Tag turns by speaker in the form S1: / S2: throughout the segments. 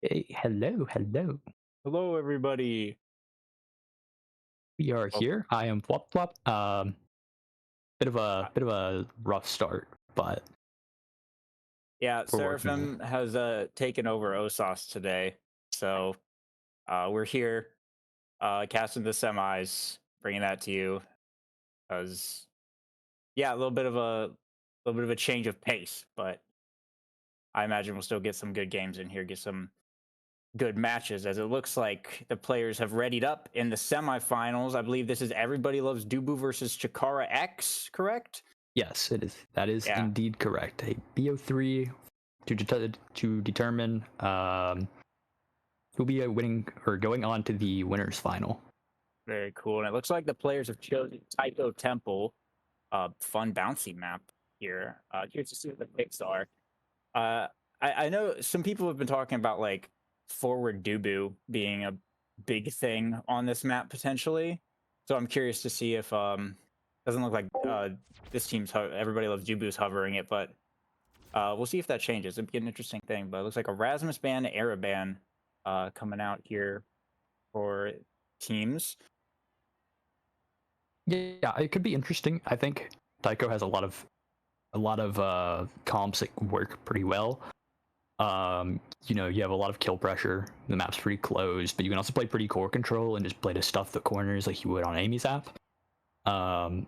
S1: Hey, hello, hello.
S2: Hello, everybody.
S1: We are
S2: Well,
S1: here. I am Flop Flop. Bit of
S2: uh,
S1: a bit of a rough start, but
S2: yeah,
S1: we're working on it.
S2: Seraphim has taken over OSAS today, so we're here casting the semis, bringing that to you. As yeah, a little bit of a change of pace, but I imagine we'll still get some good games in here, get some good matches. As it looks like the players have readied up in the semifinals. I believe this is Everybody Loves Dubu versus Chikara X, correct?
S1: Yes, it is. That is
S2: Yeah.
S1: indeed correct. A BO3 to determine who'll be winning or going on to the winners final.
S2: Very cool. And it looks like the players have chosen Taiko Temple, fun bouncy map here. Curious to see what the picks are. Uh, I know some people have been talking about like forward Dubu being a big thing on this map potentially. So I'm curious to see if doesn't look like this team's everybody loves Dubu's hovering it, but we'll see if that changes. It'd be an interesting thing. But it looks like Erasmus ban, Araban coming out here for teams.
S1: Yeah, it could be interesting. I think Taiko has a lot of comps that work pretty well. You have a lot of kill pressure. The map's pretty closed, but you can also play pretty core control and just play to stuff the corners like you would on Amy's app. Um,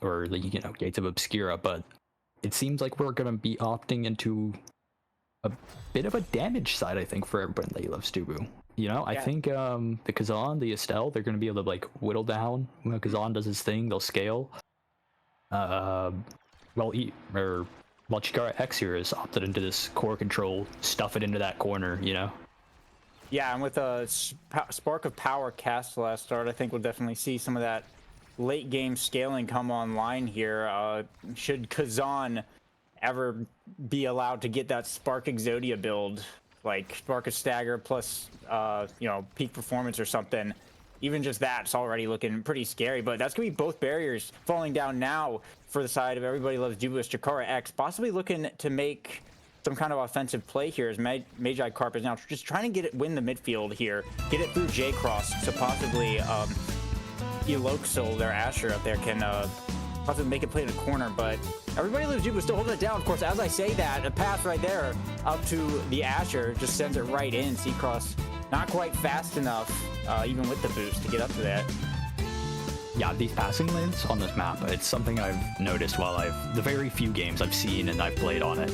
S1: or like Gates of Obscura, but it seems like we're gonna be opting into a bit of a damage side, I think, for everybody that loves Stubu. I
S2: Yeah,
S1: think the Kazan, the Estelle, they're gonna be able to like whittle down. When Kazan does his thing, they'll scale. Uh, well, or well, Chikara X here has opted into this core control, stuff it into that corner.
S2: yeah, and with a spark of power cast last start, I think we'll definitely see some of that late game scaling come online here. Should Kazan ever be allowed to get that Spark Exodia build, like Spark of Stagger plus, peak performance or something, even just that's already looking pretty scary. But that's gonna be both barriers falling down now for the side of Everybody Loves Duelist Chikara X, possibly looking to make some kind of offensive play here as Magi Carp is now just trying to win the midfield here, get it through J Cross, so possibly Eloxil, their Asher up there, can possibly make it play in the corner. But Everybody Loves Juba still holding it down. Of course, as I say that, a pass right there up to the Asher just sends it right in. C-Cross not quite fast enough, even with the boost, to get up to that.
S1: Yeah, these passing lanes on this map, it's something I've noticed while the very few games I've seen and I've played on it.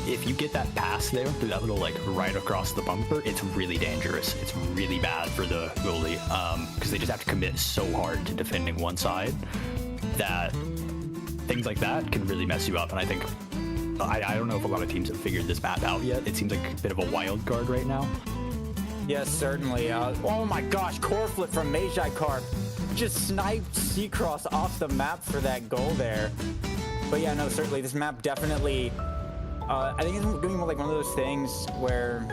S1: If you get that pass there through that little like right across the bumper, it's really dangerous. It's really bad for the goalie because they just have to commit so hard to defending one side that things like that can really mess you up. And I think I don't know if a lot of teams have figured this map out yet. It seems like a bit of a wild card right now.
S2: Yes, certainly. Oh my gosh, core flip from Magi Carp. Just sniped C-Cross off the map for that goal there. But yeah, no, certainly this map definitely, I think it's going to be like one of those things where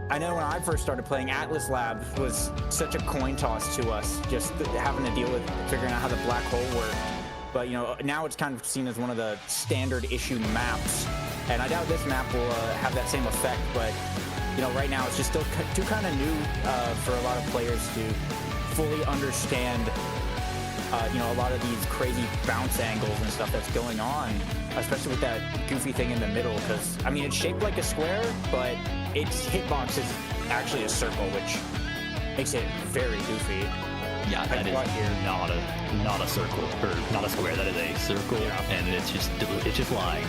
S2: I know when I first started playing, Atlas Lab was such a coin toss to us, just having to deal with figuring out how the black hole worked. But now it's kind of seen as one of the standard issue maps, and I doubt this map will have that same effect. But right now it's just still too kind of new for a lot of players to fully understand. A lot of these crazy bounce angles and stuff that's going on, especially with that goofy thing in the middle. Because I mean, it's shaped like a square, but its hitbox is actually a circle, which makes it very goofy.
S1: Yeah, that is not a circle or not a square. That is a circle,
S2: Yeah.
S1: and it's just lying.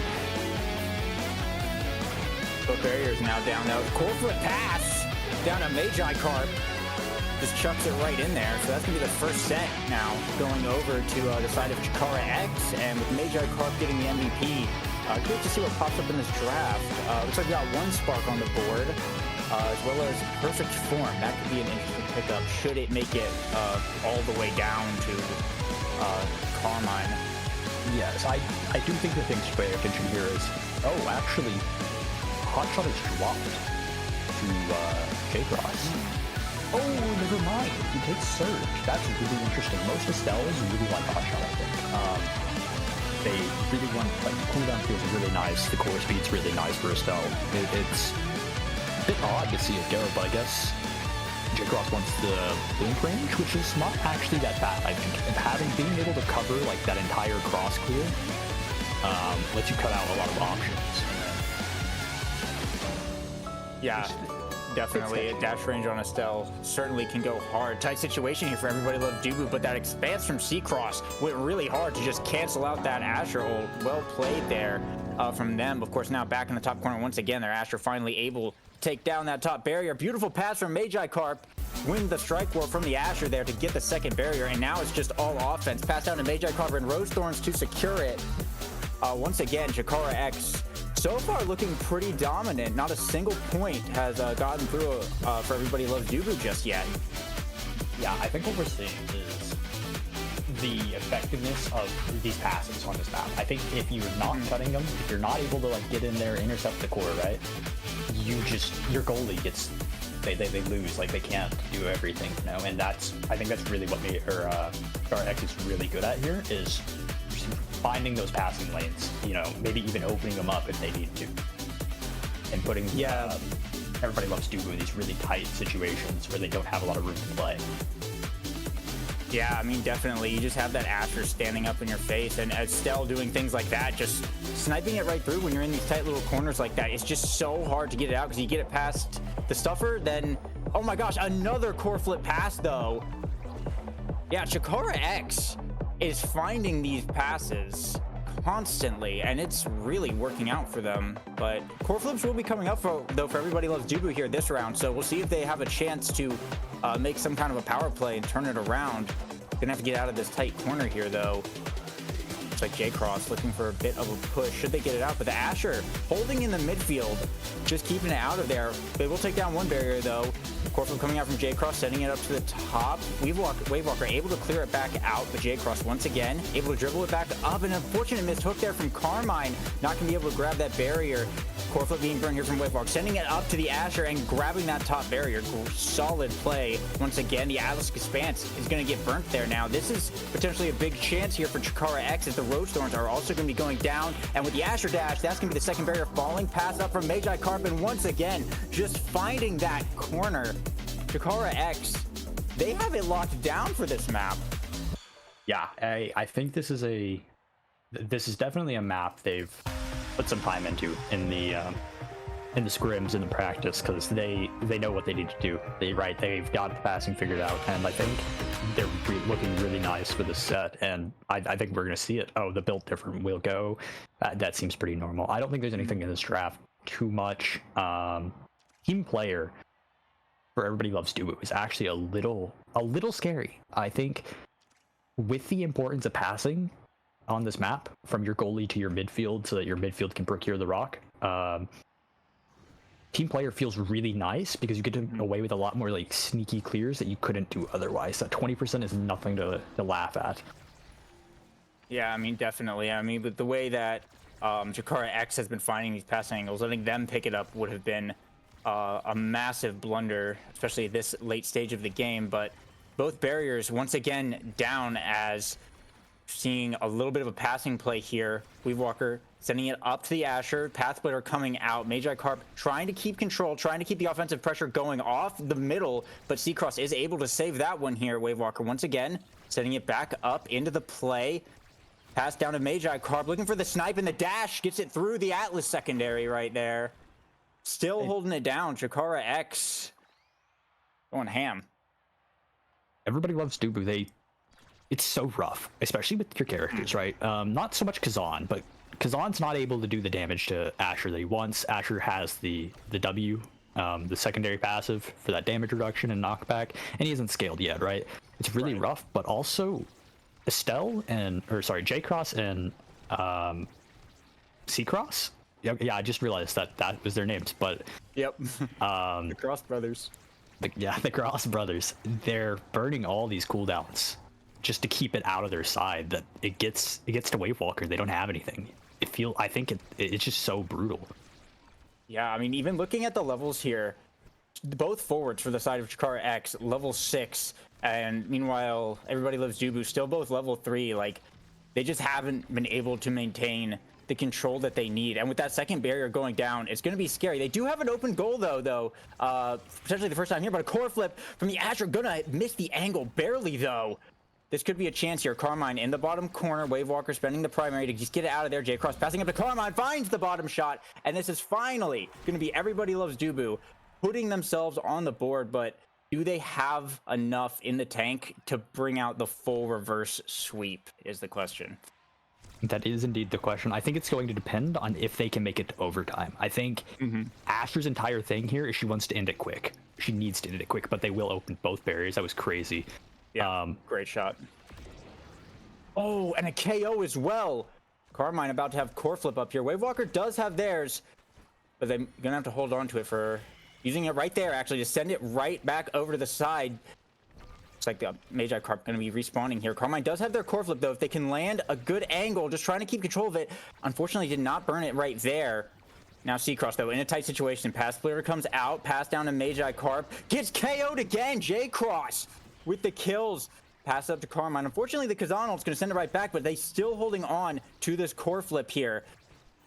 S2: Both barriers now down. Now, core flip pass down to Magi Carp. Just chucks it right in there. So that's going to be the first set now going over to the side of Chikara X. And with Magi Carp getting the MVP, good to see what pops up in this draft. Looks like we got one Spark on the board, as well as Perfect Form. That could be an interesting pickup should it make it all the way down to Carmine.
S1: Yes, I do think the thing to pay attention here is, actually, Hotshot is dropped to J-Cross. Oh, never mind. He takes Surge. That's really interesting. Most Estelles really want Hotshot, I think. They really want, like, cooldown feels really nice. The core speed's really nice for Estelle. bit odd to see it go, but I guess J-Cross wants the blink range, which is not actually that bad, I think. And being able to cover like that entire cross clear lets you cut out a lot of options.
S2: Yeah, definitely. A dash range on Estelle certainly can go hard. Tight situation here for Everybody Loves Dubu, but that expanse from C-Cross went really hard to just cancel out that Asher ult. Well played there from them. Of course, now back in the top corner once again, their Asher finally able to take down that top barrier. Beautiful pass from Magikarp. Win the strike war from the Asher there to get the second barrier, and now it's just all offense. Pass down to Magikarp and Rose Thorns to secure it. Once again, Chikara X so far looking pretty dominant. Not a single point has gotten through for Everybody Loves Dubu just yet.
S1: Yeah, I think what we're seeing is the effectiveness of these passes on this map. I think if you're not cutting them, if you're not able to like get in there, intercept the core, right? Your goalie gets they lose, like they can't do everything, you know. And I think that's really what X is really good at here, is finding those passing lanes, you know, maybe even opening them up if they need to, and putting Everybody Loves Dubu in these really tight situations where they don't have a lot of room to play.
S2: Yeah, I mean, definitely. You just have that Asher standing up in your face, and Estelle doing things like that, just sniping it right through when you're in these tight little corners like that. It's just so hard to get it out, because you get it past the stuffer, then, oh my gosh, another core flip pass, though. Yeah, Chikara X is finding these passes constantly, and it's really working out for them. But core flips will be coming up for Everybody Loves Dubu here this round, so we'll see if they have a chance to make some kind of a power play and turn it around. Gonna have to get out of this tight corner here, though. Looks like J-Cross looking for a bit of a push. Should they get it out? But the Asher holding in the midfield, just keeping it out of there. They will take down one barrier, though. Corflip coming out from J-Cross, sending it up to the top. Wavewalker able to clear it back out, but J-Cross once again able to dribble it back up. An unfortunate missed hook there from Carmine. Not going to be able to grab that barrier. Corflip being burned here from Wavewalker, sending it up to the Asher and grabbing that top barrier. Solid play. Once again, the Atlas Expanse is going to get burnt there now. This is potentially a big chance here for Chikara X, as the Rose Thorns are also going to be going down. And with the Asher dash, that's going to be the second barrier falling. Pass up from Magikarp, and once again, just finding that corner. Chikara X, they have it locked down for this map.
S1: Yeah, I think this is definitely a map they've put some time into in the scrims, in the practice, because they know what they need to do. They've got the passing figured out, and I think they're looking really nice for this set, and I think we're gonna see it. Oh, the build different will go. That seems pretty normal. I don't think there's anything in this draft too much. Team player for Everybody Loves Dubu is actually a little scary. I think with the importance of passing on this map from your goalie to your midfield, so that your midfield can procure the rock, team player feels really nice, because you get away with a lot more like sneaky clears that you couldn't do otherwise. That 20% is nothing to laugh at.
S2: Yeah, I mean, definitely. I mean, but the way that Chikara X has been finding these passing angles, letting them pick it up would have been a massive blunder, especially at this late stage of the game. But both barriers once again down, as seeing a little bit of a passing play here. Weavewalker sending it up to the Asher. Path Splitter coming out. Magikarp trying to keep control, trying to keep the offensive pressure going off the middle, but C-Cross is able to save that one here. Wavewalker once again setting it back up into the play. Pass down to Magikarp, looking for the snipe, and the dash gets it through the Atlas secondary right there. Still holding it down. Chikara X going ham.
S1: Everybody Loves Dubu. It's so rough, especially with your characters, right? Not so much Kazan, but Kazan's not able to do the damage to Asher that he wants. Asher has the W, the secondary passive for that damage reduction and knockback, and he hasn't scaled yet, right? It's really rough, but also J-Cross and C-Cross. Yeah, I just realized that was their names, but
S2: yep. The Cross Brothers.
S1: The Cross Brothers. They're burning all these cooldowns just to keep it out of their side. That it gets to Wavewalker, they don't have anything. I think it's just so brutal.
S2: Yeah, I mean, even looking at the levels here, both forwards for the side of Chikara X, level 6, and meanwhile, Everybody Loves Dubu still both level 3. Like, they just haven't been able to maintain the control that they need. And with that second barrier going down, it's going to be scary. They do have an open goal, though, potentially the first time here, but a core flip from the Asher, gonna miss the angle barely, though. This could be a chance here. Carmine in the bottom corner. Wave Walker spending the primary to just get it out of there. J Cross passing up to Carmine, finds the bottom shot, and this is finally going to be Everybody Loves Dubu putting themselves on the board, but do they have enough in the tank to bring out the full reverse sweep is the question.
S1: That is indeed the question. I think it's going to depend on if they can make it to overtime. I think Asher's entire thing here is she wants to end it quick. She needs to end it quick, but they will open both barriers. That was crazy.
S2: Yeah, great shot. Oh, and a KO as well. Carmine about to have core flip up here. Wave Walker does have theirs, but they're gonna have to hold on to it for using it right there, actually, to send it right back over to the side. Looks like the Magi Carp gonna be respawning here. Carmine does have their core flip, though. If they can land a good angle, just trying to keep control of it. Unfortunately, did not burn it right there. Now C-Cross, though, in a tight situation. Pass player comes out, pass down to Magi Carp. Gets KO'd again, J-Cross with the kills. Pass up to Carmine. Unfortunately, the Kazan ult's gonna send it right back, but they still holding on to this core flip here.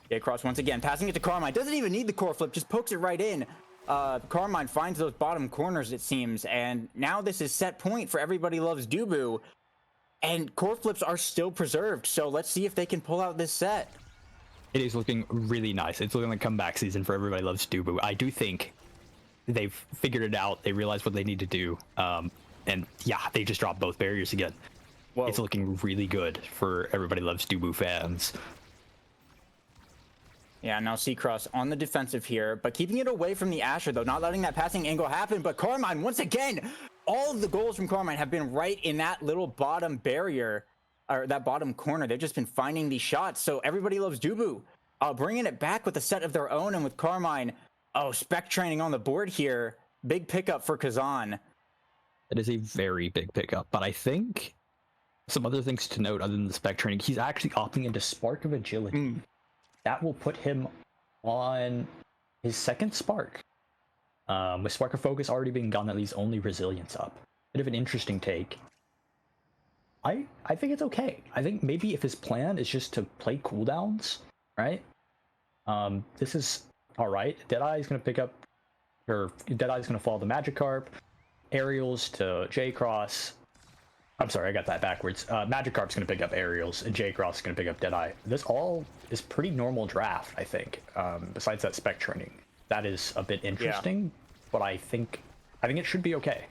S2: J-Cross once again, passing it to Carmine. Doesn't even need the core flip, just pokes it right in. Carmine finds those bottom corners, it seems, and now this is set point for Everybody Loves Dubu, and core flips are still preserved, so let's see if they can pull out this set.
S1: It is looking really nice. It's looking like comeback season for Everybody Loves Dubu. I do think they've figured it out. They realize what they need to do, and yeah, they just dropped both barriers again. Whoa. It's looking really good for Everybody Loves Dubu fans.
S2: Yeah, now C-Cross on the defensive here, but keeping it away from the Asher, though, not letting that passing angle happen. But Carmine, once again, all of the goals from Carmine have been right in that little bottom barrier, or that bottom corner. They've just been finding these shots. So Everybody Loves Dubu, bringing it back with a set of their own, and with Carmine, spec training on the board here. Big pickup for Kazan.
S1: It is a very big pickup, but I think some other things to note other than the spec training, he's actually opting into Spark of Agility. That will put him on his second Spark. With Spark of Focus already being gone, that leaves only Resilience up. Bit of an interesting take. I think it's okay. I think maybe if his plan is just to play cooldowns, right? This is alright. Deadeye is going to pick up, or Deadeye is going to follow the Magikarp. Aerials to J-Cross. I'm sorry, I got that backwards. Magikarp's going to pick up Aerials, and J-Cross is going to pick up Deadeye. This all is pretty normal draft, I think, besides that spec training. That is a bit interesting, but I think it should be okay.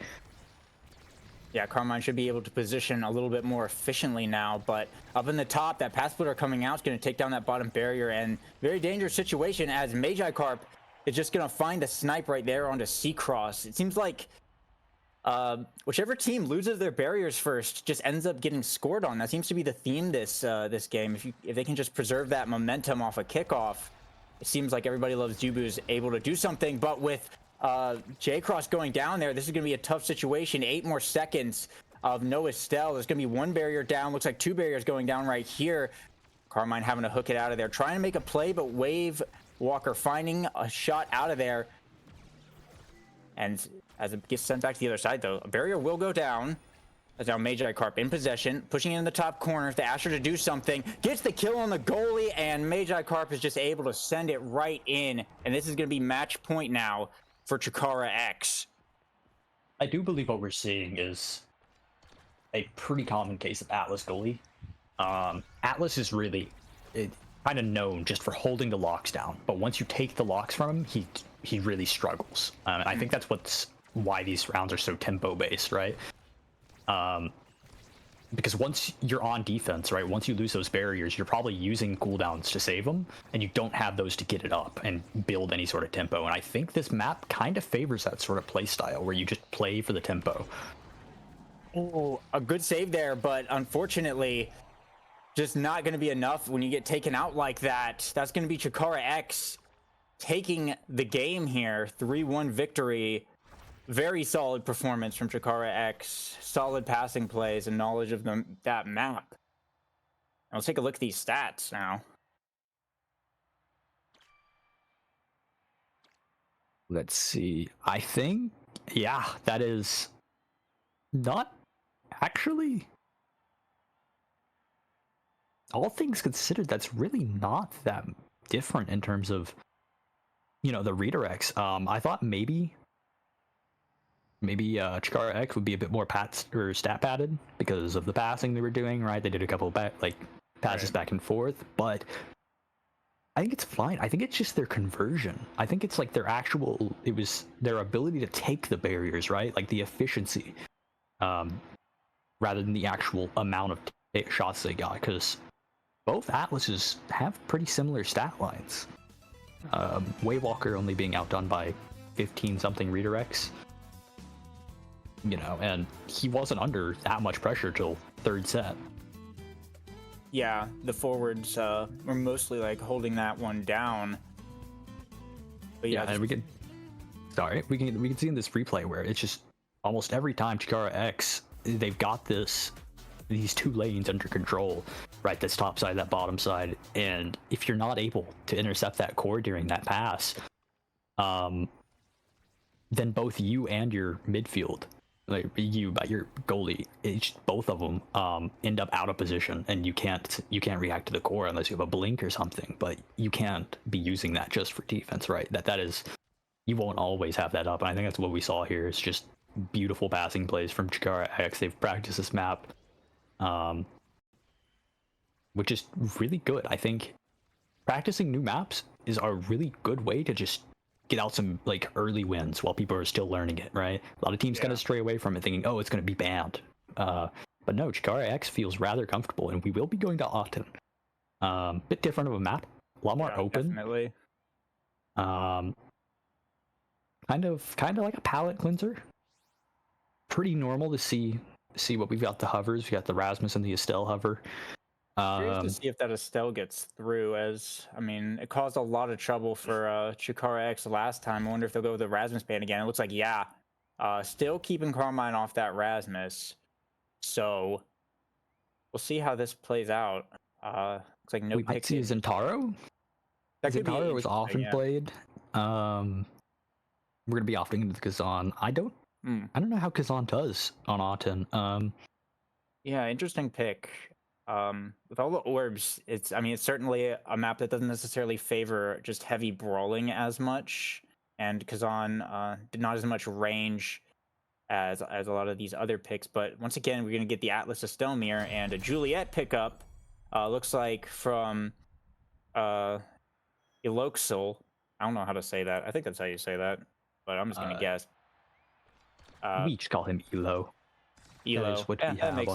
S2: Yeah, Carmine should be able to position a little bit more efficiently now, but up in the top, that path splitter coming out is going to take down that bottom barrier, and very dangerous situation as Magikarp is just going to find the snipe right there onto C-Cross. It seems like whichever team loses their barriers first just ends up getting scored on. That seems to be the theme this game. If they can just preserve that momentum off a kickoff, it seems like Everybody Loves Dubu is able to do something. But with J-Cross going down there, this is going to be a tough situation. 8 more seconds of no Estelle. There's going to be 1 barrier down. Looks like 2 barriers going down right here. Carmine having to hook it out of there, trying to make a play, but Wave Walker finding a shot out of there. And as it gets sent back to the other side, though, a barrier will go down. As now Magikarp in possession, pushing it in the top corner. The Asher to do something. Gets the kill on the goalie, and Magikarp is just able to send it right in. And this is going to be match point now for Chikara X.
S1: I do believe what we're seeing is a pretty common case of Atlas goalie. Atlas is really kind of known just for holding the locks down, but once you take the locks from him, he really struggles. I think that's why these rounds are so tempo based, right? Because once you're on defense, right, once you lose those barriers, you're probably using cooldowns to save them, and you don't have those to get it up and build any sort of tempo. And I think this map kind of favors that sort of play style where you just play for the tempo.
S2: Oh, a good save there, but unfortunately just not going to be enough when you get taken out like that. That's going to be Chikara X taking the game here. 3-1 victory. Very solid performance from Chikara X. Solid passing plays and knowledge of that map. Let's take a look at these stats now.
S1: Let's see. I think, yeah, that is not actually. all things considered, that's really not that different in terms of, you know, the redirects. I thought maybe Chikara X would be a bit more stat padded because of the passing they were doing, right? They did a couple passes back and forth, but I think it's fine. I think it's just their conversion. I think it's like it was their ability to take the barriers, right? Like the efficiency, rather than the actual amount of shots they got, because both Atlases have pretty similar stat lines. Wavewalker only being outdone by 15-something redirects, you know, and he wasn't under that much pressure till third set.
S2: Yeah, the forwards were mostly like holding that one down. But yeah,
S1: and we can see in this replay where it's just almost every time Chikara X, they've got these two lanes under control, right? This top side, that bottom side, and if you're not able to intercept that core during that pass, then both you and your midfield, like your goalie, both of them end up out of position, and you can't react to the core unless you have a blink or something. But you can't be using that just for defense, right? That is, you won't always have that up, and I think that's what we saw here. It's just beautiful passing plays from Chikara X. They've practiced this map, which is really good. I think practicing new maps is a really good way to just get out some like early wins while people are still learning it, right? A lot of teams kind of stray away from it thinking, oh, it's going to be banned. But no, Chikara X feels rather comfortable, and we will be going to Aten. Bit different of a map, a lot more open.
S2: Definitely.
S1: Kind of like a palette cleanser. Pretty normal to see what we've got. The hovers, we got the Rasmus and the Estelle hover.
S2: Curious to see if that Estelle gets through, as I mean, it caused a lot of trouble for Chikara X last time. I wonder if they'll go with the Rasmus ban again. It looks like still keeping Carmine off that Rasmus, so we'll see how this plays out. Looks like no
S1: we might see Zentaro. Zentaro is often played. We're gonna be opting into the Kazan. I don't know how Kazan does on Aten.
S2: Yeah, interesting pick. With all the orbs, it's certainly a map that doesn't necessarily favor just heavy brawling as much, and Kazan did not as much range as a lot of these other picks. But once again, we're gonna get the Atlas Estelmir and a Juliet pickup. Looks like from Eloxel. I don't know how to say that. I think that's how you say that, but I'm just gonna guess.
S1: We just call him Elo.
S2: Elo.
S1: That is what we have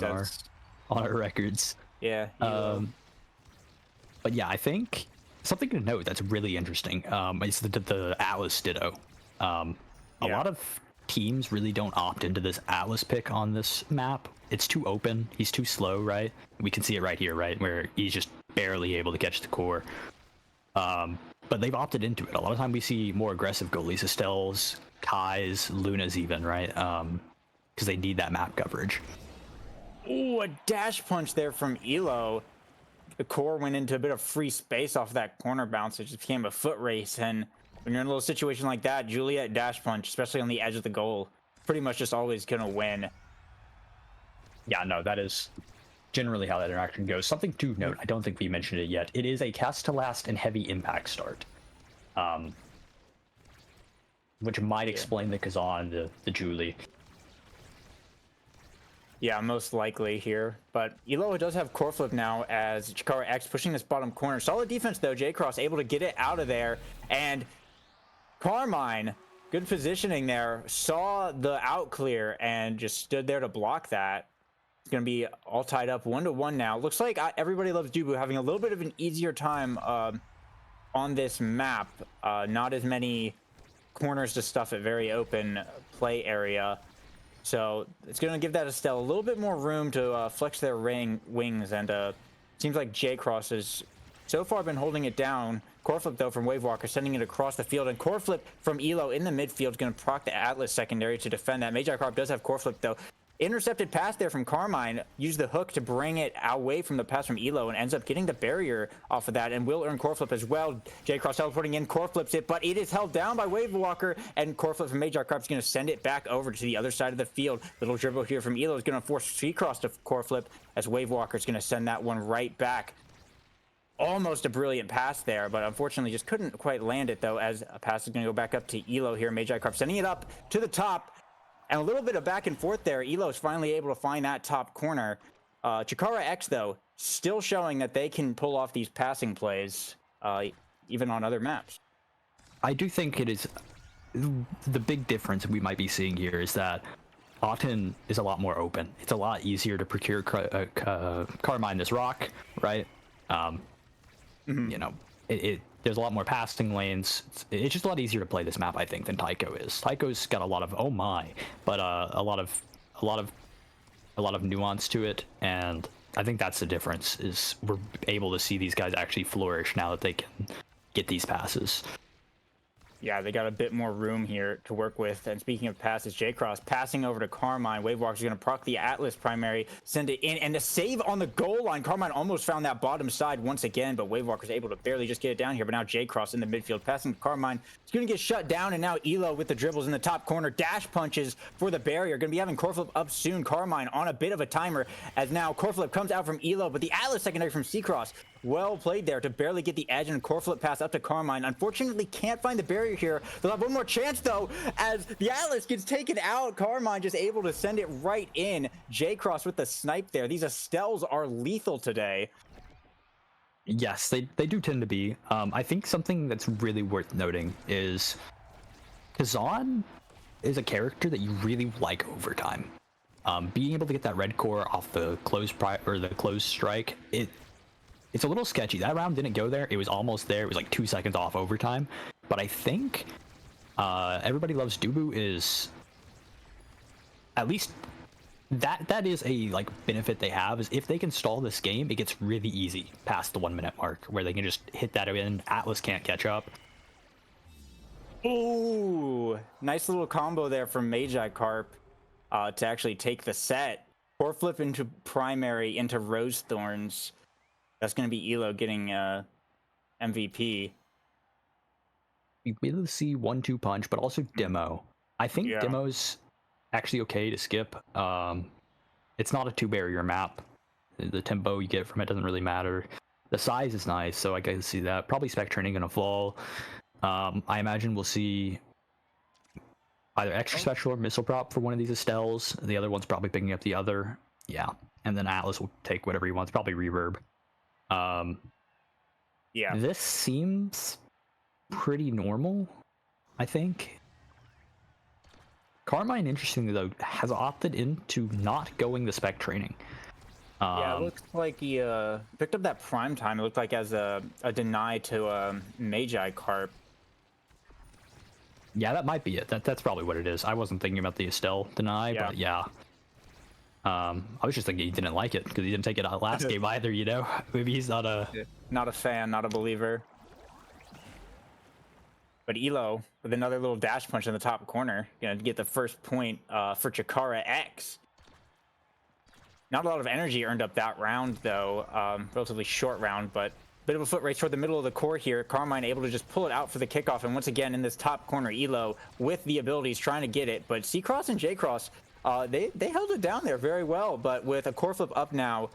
S1: on our records.
S2: Yeah.
S1: But yeah, I think something to note that's really interesting is the Atlas Ditto. A lot of teams really don't opt into this Atlas pick on this map. It's too open. He's too slow, right? We can see it right here, right? Where he's just barely able to catch the core. But they've opted into it. A lot of time we see more aggressive goalies, Estelle's, Kai's, Luna's even, right? Because they need that map coverage.
S2: Ooh, a dash punch there from Elo. The core went into a bit of free space off that corner bounce. It just became a foot race. And when you're in a little situation like that, Juliet dash punch, especially on the edge of the goal, pretty much just always going to win.
S1: Yeah, no, that is generally how that interaction goes. Something to note, I don't think we mentioned it yet. It is a cast to last and heavy impact start. Which might explain the Kazan, the Julie.
S2: Yeah, most likely here. But Elo does have core flip now as Chikara X pushing this bottom corner. Solid defense, though. J-Cross able to get it out of there. And Carmine, good positioning there, saw the out clear and just stood there to block that. It's going to be all tied up 1-1 now. Looks like Everybody Loves Dubu having a little bit of an easier time on this map. Not as many corners to stuff it, very open play area. So it's going to give that Estelle a little bit more room to flex their wings, and seems like J-Cross has so far been holding it down. Core flip, though, from Wavewalker, sending it across the field, and core flip from Elo in the midfield is going to proc the Atlas secondary to defend that. Magi Carp does have core flip, though. intercepted pass there from Carmine, used the hook to bring it away from the pass from Elo and ends up getting the barrier off of that and will earn core flip as well. J-Cross teleporting in, core flips it, but it is held down by Wave Walker, and core flip from Magi Carp is going to send it back over to the other side of the field. Little dribble here from Elo is going to force C-Cross to core flip as Wave Walker is going to send that one right back. Almost a brilliant pass there, but unfortunately just couldn't quite land it, though, as a pass is going to go back up to Elo here. Magi Carp sending it up to the top, and a little bit of back and forth there. Elo is finally able to find that top corner. Chikara X, though, still showing that they can pull off these passing plays, even on other maps.
S1: I do think it is the big difference we might be seeing here is that Auten is a lot more open. It's a lot easier to procure Carmine this rock, right? You know, there's a lot more passing lanes. It's just a lot easier to play this map, I think, than Tycho is. Tycho's got a lot of but a lot of nuance to it, and I think that's the difference. Is we're able to see these guys actually flourish now that they can get these passes.
S2: Yeah, they got a bit more room here to work with. And speaking of passes, J-Cross passing over to Carmine. Wave Walker's going to proc the Atlas primary, send it in, and the save on the goal line. Carmine almost found that bottom side once again, but Wave Walker's able to barely just get it down here. But now J-Cross in the midfield, passing to Carmine. It's going to get shut down, and now Elo with the dribbles in the top corner. Dash punches for the barrier. Going to be having core flip up soon. Carmine on a bit of a timer, as now core flip comes out from Elo, but the Atlas secondary from C-Cross. Well played there to barely get the edge, and core flip pass up to Carmine. Unfortunately, can't find the barrier here. They'll have one more chance, though, as the Atlas gets taken out. Carmine just able to send it right in. J-Cross with the snipe there. These Estelles are lethal today.
S1: Yes, they do tend to be. I think something that's really worth noting is Kazan is a character that you really like over time. Being able to get that red core off the closed strike, it's a little sketchy. That round didn't go there. It was almost there. It was like 2 seconds off overtime. But I think Everybody Loves Dubu is at least that is a like benefit they have, is if they can stall this game, it gets really easy past the 1 minute mark where they can just hit that in. Atlas can't catch up.
S2: Ooh, nice little combo there from Magi Carp to actually take the set. Core flip into primary into Rose Thorns. That's going to be Elo getting MVP.
S1: You really see 1-2 punch, but also Demo. I think
S2: Yeah.
S1: Demo's actually okay to skip. It's not a 2-barrier map. The tempo you get from it doesn't really matter. The size is nice, so I can see that. Probably Spec Training gonna fall. I imagine we'll see either extra special or missile prop for one of these Estelles. The other one's probably picking up the other. Yeah, and then Atlas will take whatever he wants. Probably reverb.
S2: Yeah.
S1: This seems pretty normal, I think. Carmine, interestingly though, has opted into not going the Spec Training.
S2: Yeah, it looks like he picked up that prime time. It looked like as a deny to Magi Carp.
S1: Yeah, that might be it. That's probably what it is. I wasn't thinking about the Estelle deny, but yeah. I was just thinking he didn't like it because he didn't take it out last game either, you know? Maybe he's not a
S2: fan, not a believer. But Elo with another little dash punch in the top corner, gonna get the first point for Chikara X. Not a lot of energy earned up that round though, relatively short round, but bit of a foot race toward the middle of the court here. Carmine able to just pull it out for the kickoff, and once again in this top corner, Elo with the abilities trying to get it, but C-Cross and J-Cross, they held it down there very well, but with a core flip up now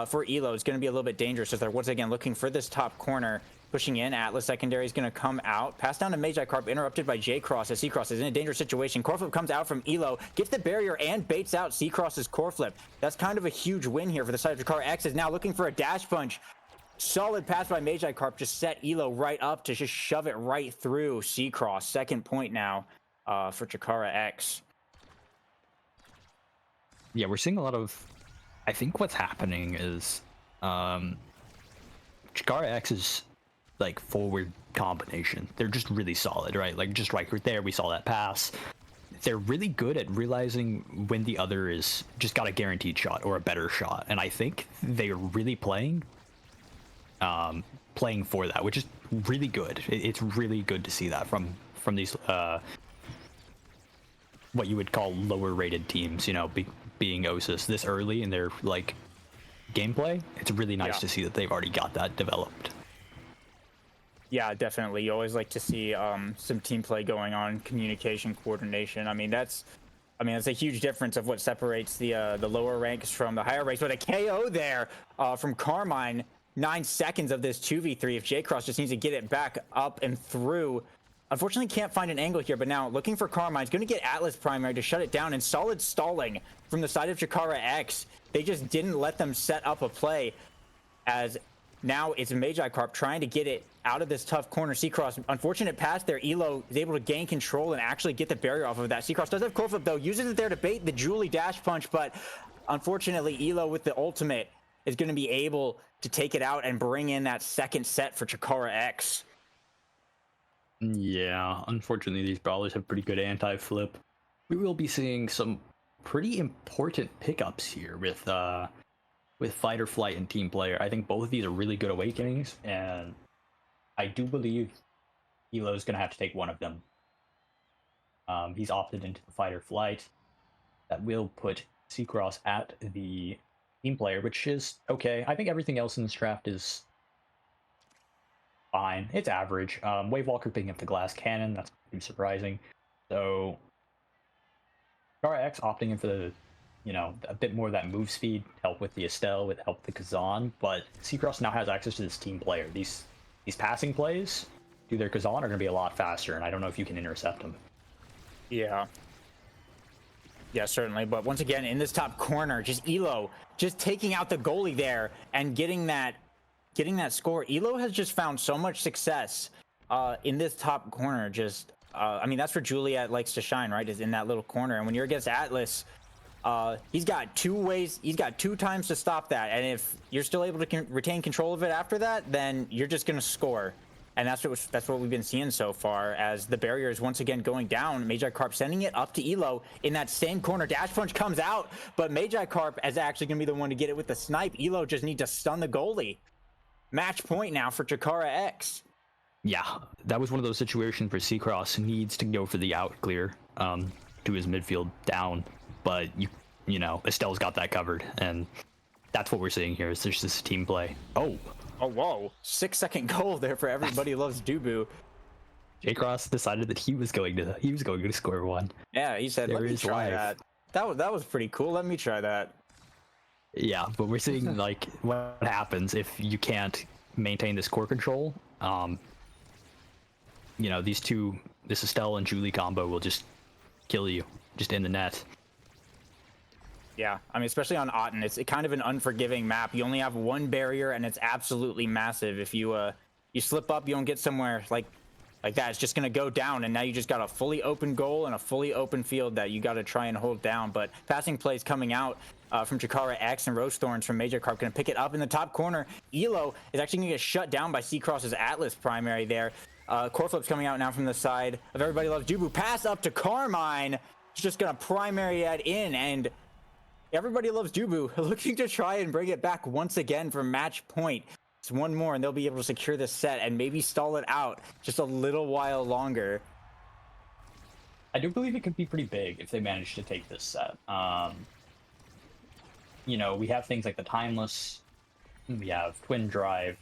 S2: for Elo, it's going to be a little bit dangerous as they're once again looking for this top corner. Pushing in, Atlas secondary is going to come out. Pass down to Magi Carp, interrupted by J-Cross as C-Cross is in a dangerous situation. Core flip comes out from Elo, gets the barrier and baits out C-Cross's core flip. That's kind of a huge win here for the side of Chikara X, is now looking for a dash punch. Solid pass by Magi Carp, just set Elo right up to just shove it right through C-Cross. Second point now for Chikara X.
S1: Yeah, we're seeing a lot of... I think what's happening is Chikara X is like forward combination. They're just really solid, right? Like just right there, we saw that pass. They're really good at realizing when the other is just got a guaranteed shot or a better shot, and I think they're really playing for that, which is really good. It's really good to see that from these what you would call lower rated teams, you know, being OSAS this early in their like gameplay. It's really nice to see that they've already got that developed.
S2: Yeah, definitely. You always like to see some team play going on, communication, coordination. I mean, that's a huge difference of what separates the lower ranks from the higher ranks. But a KO there from Carmine. 9 seconds of this 2v3. If J-Cross just needs to get it back up and through. Unfortunately, can't find an angle here, but now looking for Carmine. He's going to get Atlas primary to shut it down, and solid stalling from the side of Chikara X. They just didn't let them set up a play, as now it's Magikarp trying to get it out of this tough corner. Seacross, unfortunate pass there. Elo is able to gain control and actually get the barrier off of that. Seacross does have core flip, though. Uses it there to bait the Julie dash punch, but unfortunately, Elo with the ultimate is going to be able to take it out and bring in that second set for Chikara X.
S1: Yeah, unfortunately, these brawlers have pretty good anti-flip. We will be seeing some pretty important pickups here with Fight or Flight and Team Player. I think both of these are really good awakenings, and I do believe Elo's going to have to take one of them. He's opted into the Fight or Flight. That will put Seacross at the Team Player, which is okay. I think everything else in this draft is fine. It's average. Wave Walker picking up the Glass Cannon, that's too surprising. So Chikara X opting in for the, a bit more of that move speed, help with the Estelle, with help with the Kazan, but Seacross now has access to this Team Player. These passing plays through their Kazan are going to be a lot faster, and I don't know if you can intercept them.
S2: Yeah. Yeah, certainly. But once again, in this top corner, just Elo just taking out the goalie there and getting that score. Elo has just found so much success in this top corner. Just I mean, that's where Juliet likes to shine, right? Is in that little corner. And when you're against Atlas, he's got 2 ways. He's got 2 times to stop that. And if you're still able to retain control of it after that, then you're just going to score. And that's what we've been seeing so far, as the barrier is once again going down. Magikarp sending it up to Elo in that same corner. Dash punch comes out, but Magikarp is actually going to be the one to get it with the snipe. Elo just needs to stun the goalie. Match point now for Chikara X.
S1: Yeah, that was one of those situations where Seacross needs to go for the out clear to his midfield down, but Estelle's got that covered, and that's what we're seeing here. Is there's this team play. Oh,
S2: whoa! 6-second goal there for Everybody Loves Dubu.
S1: J-Cross decided that he was going to score one.
S2: Yeah, he said, "Let me try that." That was pretty cool. Let me try that.
S1: Yeah, but we're seeing like what happens if you can't maintain this core control. This Estelle and Julie combo will just kill you just in the net.
S2: Yeah, I mean, especially on Otten, it's kind of an unforgiving map. You only have 1 barrier, and it's absolutely massive. If you slip up, you don't get somewhere like that. It's just gonna go down, and now you just got a fully open goal and a fully open field that you got to try and hold down. But passing plays coming out from Chikara X, and Rose Thorns from Magikarp gonna pick it up in the top corner. Elo is actually gonna get shut down by Seacross's Atlas primary there. Core flip's coming out now from the side of Everybody Loves Dubu. Pass up to Carmine. It's just gonna primary that in, and Everybody Loves Dubu looking to try and bring it back once again for match point. It's 1 more, and they'll be able to secure this set and maybe stall it out just a little while longer.
S1: I do believe it could be pretty big if they manage to take this set. We have things like the Timeless. We have Twin Drive.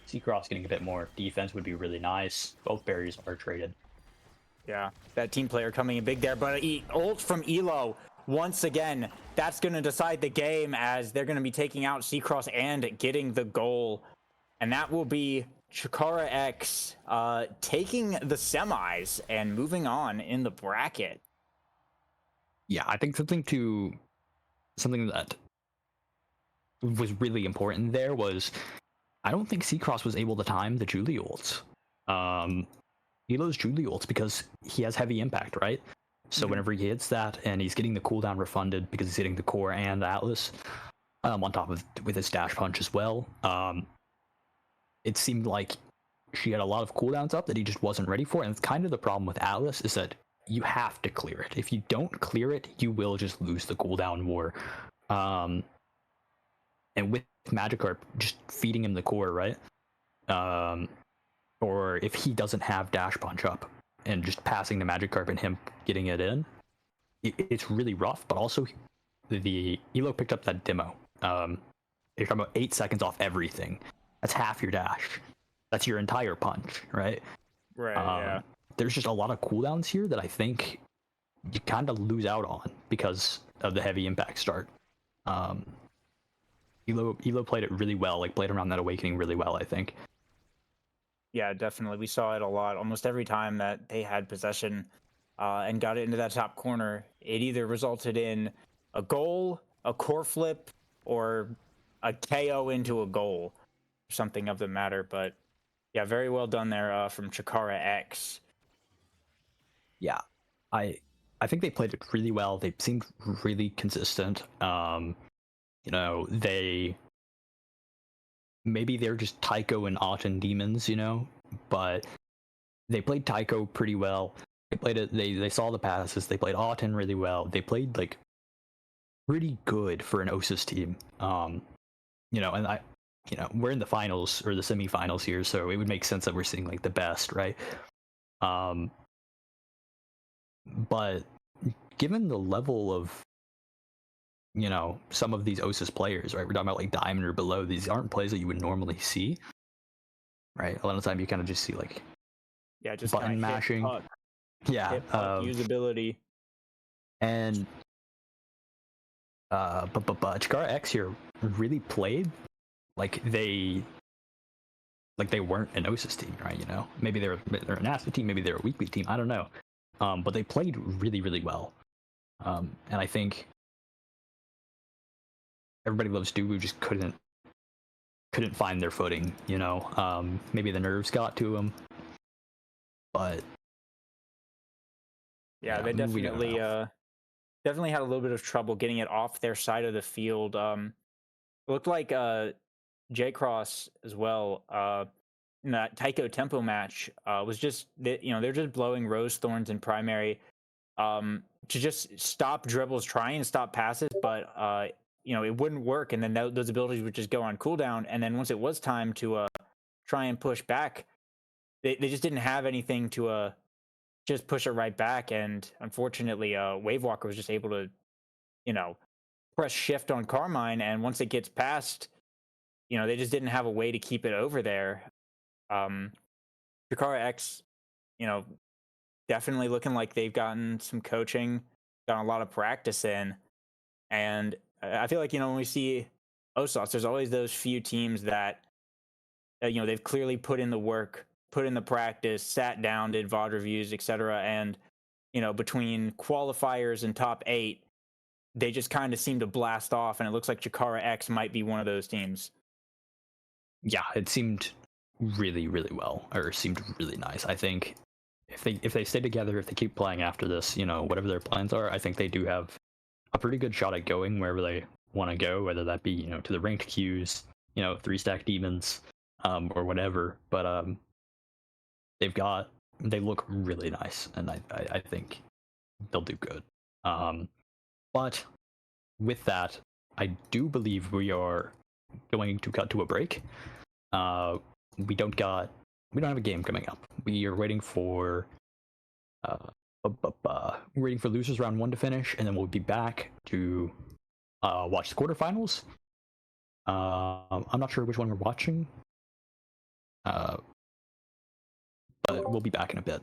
S1: Seacross getting a bit more defense would be really nice. Both barriers are traded.
S2: Yeah, that team player coming in big there, but ult from Elo. Once again, that's going to decide the game, as they're going to be taking out Seacross and getting the goal. And that will be Chikara X taking the semis and moving on in the bracket.
S1: Yeah, I think something that was really important there was, I don't think Seacross was able to time the Julie ults. Elo's Julie ults, because he has heavy impact, right? So whenever he hits that, and he's getting the cooldown refunded because he's hitting the core and Atlas, on top of with his dash punch as well, it seemed like she had a lot of cooldowns up that he just wasn't ready for. And it's kind of the problem with Atlas, is that you have to clear it. If you don't clear it, you will just lose the cooldown war. And with Magikarp just feeding him the core, right? Or if he doesn't have dash punch up and just passing the Magikarp and him getting it in, it's really rough. But also, the Elo picked up that demo. You're talking about 8 seconds off everything. That's half your dash. That's your entire punch, right?
S2: Right. Yeah.
S1: There's just a lot of cooldowns here that I think you kind of lose out on because of the heavy impact start. Elo played it really well, like played around that awakening really well, I think.
S2: Yeah, definitely. We saw it a lot. Almost every time that they had possession and got it into that top corner, it either resulted in a goal, a core flip, or a KO into a goal, something of the matter. But yeah, very well done there from Chikara X.
S1: Yeah, I think they played it really well. They seemed really consistent. You know, maybe they're just Tycho and Auten demons, you know, but they played Tycho pretty well. They played it. They saw the passes. They played Auten really well. They played like pretty good for an OSAS team. You know, and we're in the finals or the semifinals here, so it would make sense that we're seeing like the best, right? But given the level of, you know, some of these OSAS players, right? We're talking about like Diamond or below. These aren't plays that you would normally see, right? A lot of the time you kind of just see like
S2: Just
S1: button mashing. Yeah,
S2: usability.
S1: And but Chikara X here really played like they weren't an OSAS team, right? You know, maybe they're an ASA team, maybe they're a weekly team. I don't know, but they played really, really well, and I think everybody loves Dubu just couldn't find their footing. You know, maybe the nerves got to them, but
S2: yeah, they definitely definitely had a little bit of trouble getting it off their side of the field. It looked like J Cross as well. In that Tycho Tempo match was just they're just blowing rose thorns in primary to just stop dribbles, try and stop passes, but it wouldn't work, and then those abilities would just go on cooldown. And then once it was time to try and push back, they just didn't have anything to just push it right back. And unfortunately, Wavewalker was just able to press shift on Carmine, and once it gets past, they just didn't have a way to keep it over there. Chikara X, definitely looking like they've gotten some coaching, gotten a lot of practice in. And I feel like, when we see OSAS, there's always those few teams that, they've clearly put in the work, put in the practice, sat down, did VOD reviews, etc. And, between qualifiers and top 8, they just kind of seem to blast off. And it looks like Chikara X might be one of those teams.
S1: Yeah, it seemed really, really well, or seemed really nice. I think if they stay together, if they keep playing after this, whatever their plans are, I think they do have a pretty good shot at going wherever they want to go, whether that be to the ranked queues, 3-stack demons, or whatever. But they look really nice, and I think they'll do good. But with that, I do believe we are going to cut to a break. We don't have a game coming up. We are waiting for losers round 1 to finish, and then we'll be back to watch the quarterfinals. I'm not sure which one we're watching, but we'll be back in a bit.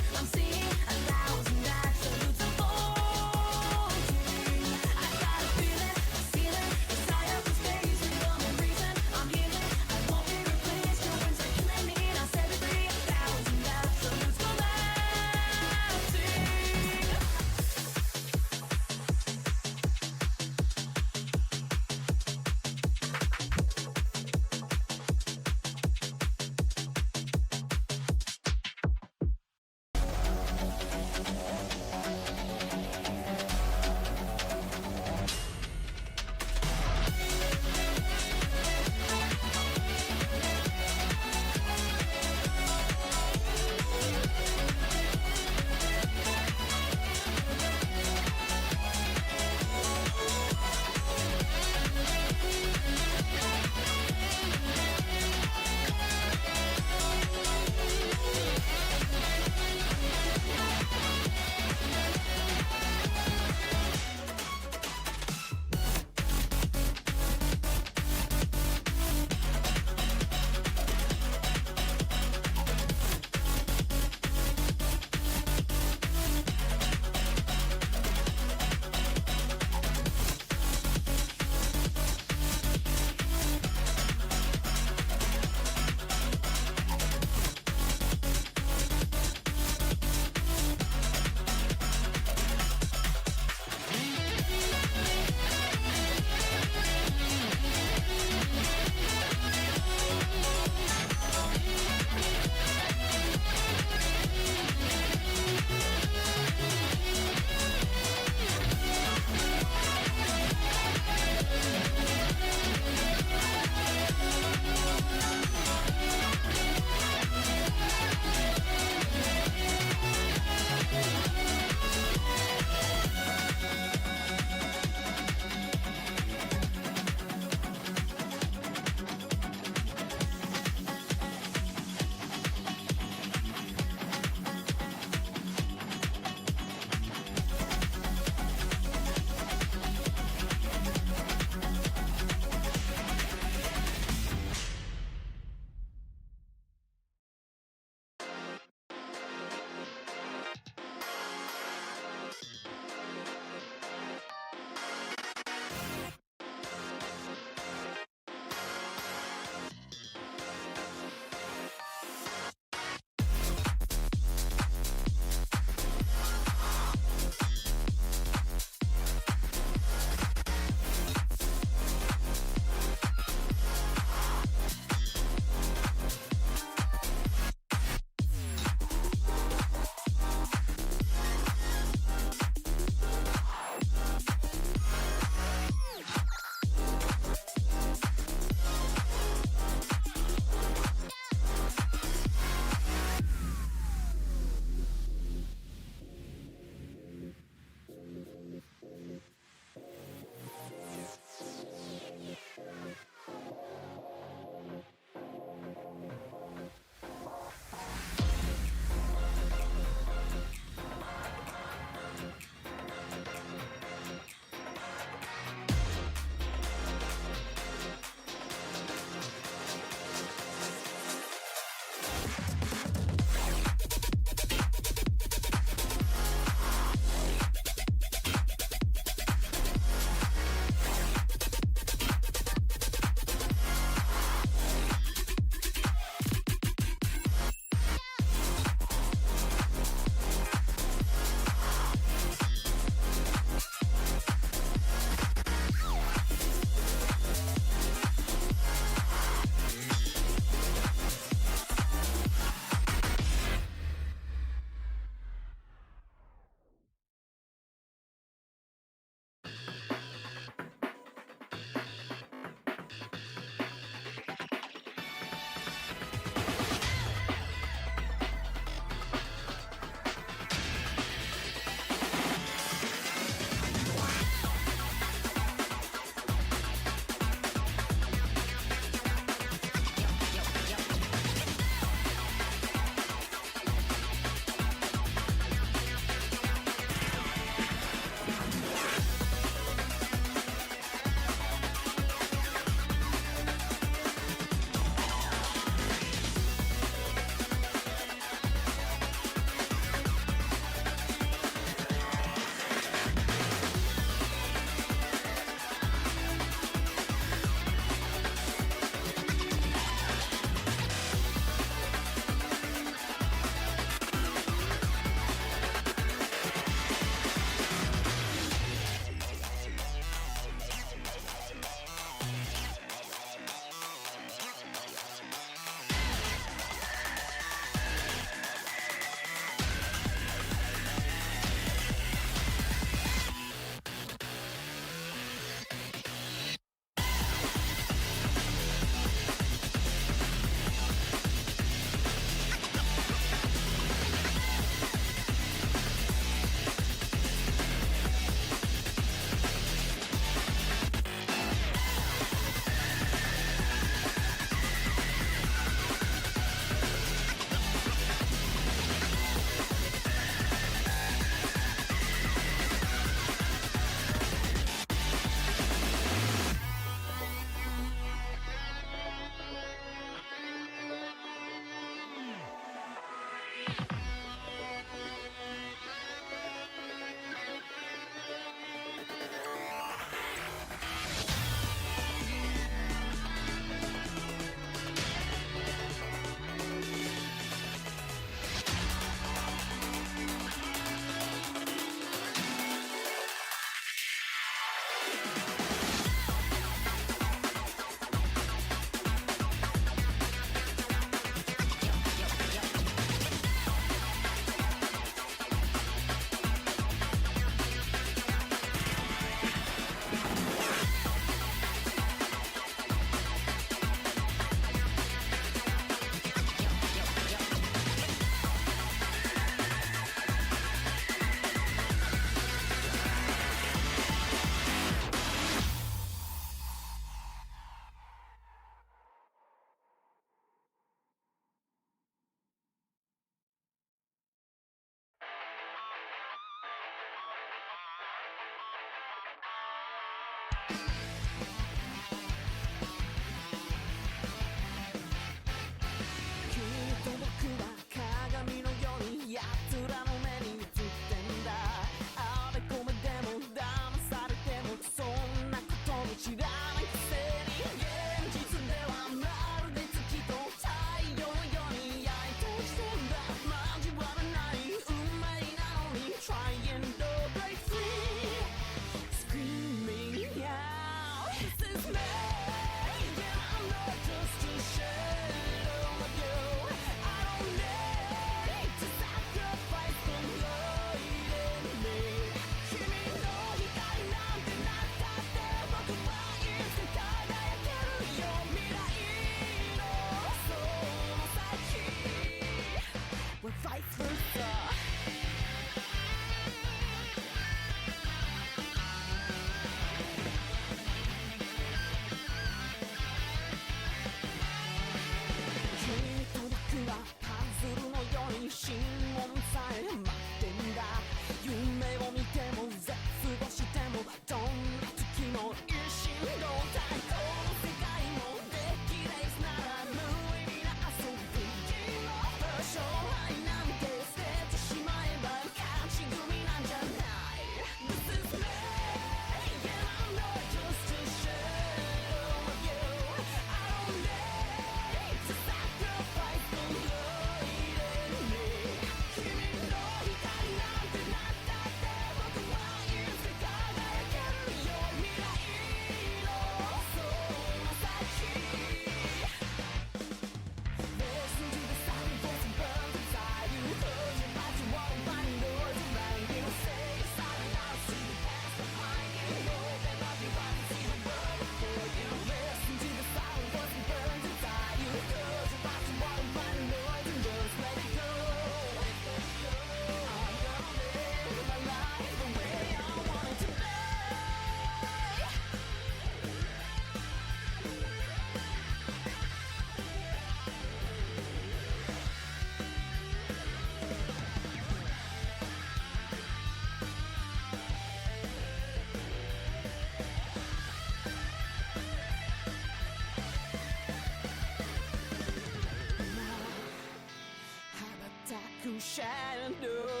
S3: Shadow.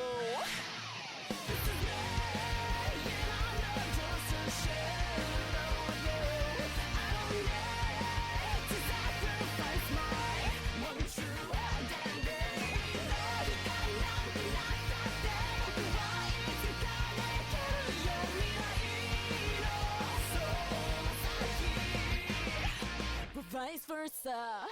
S3: Vice versa.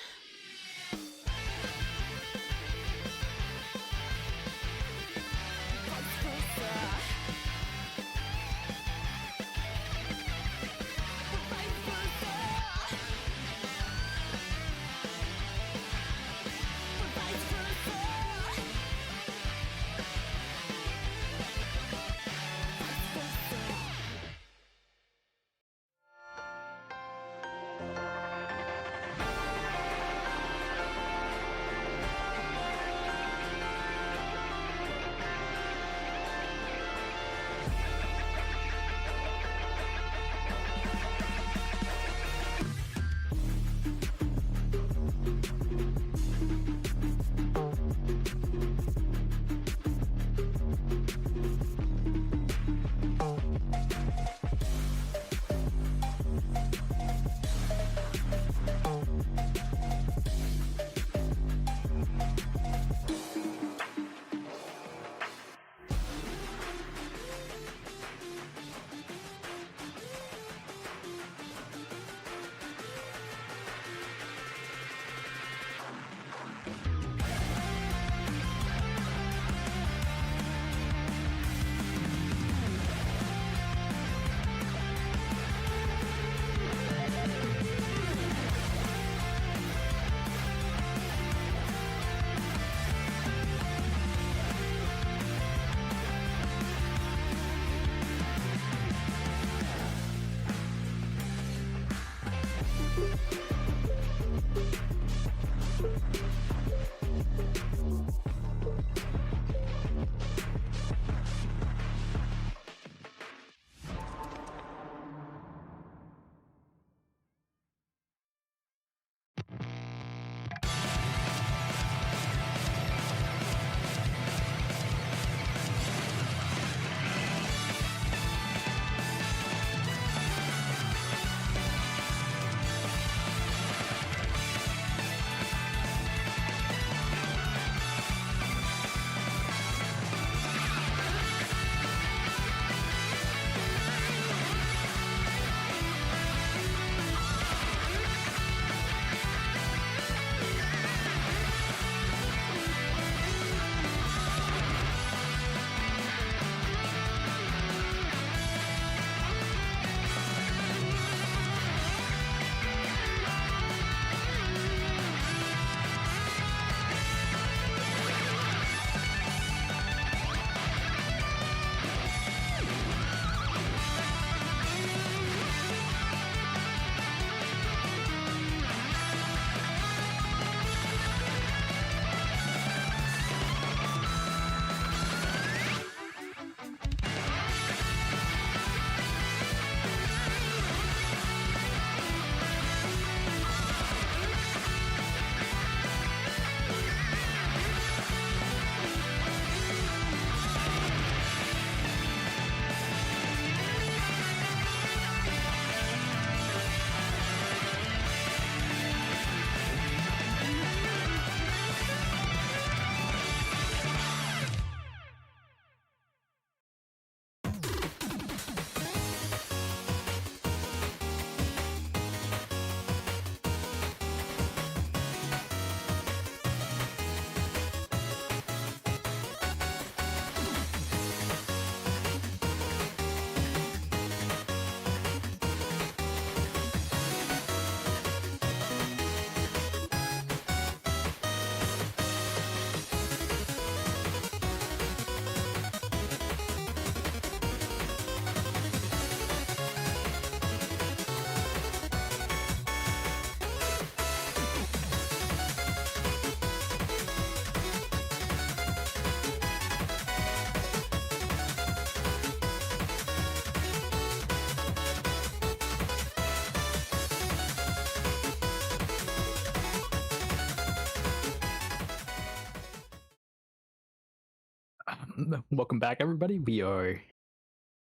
S1: Welcome back, everybody.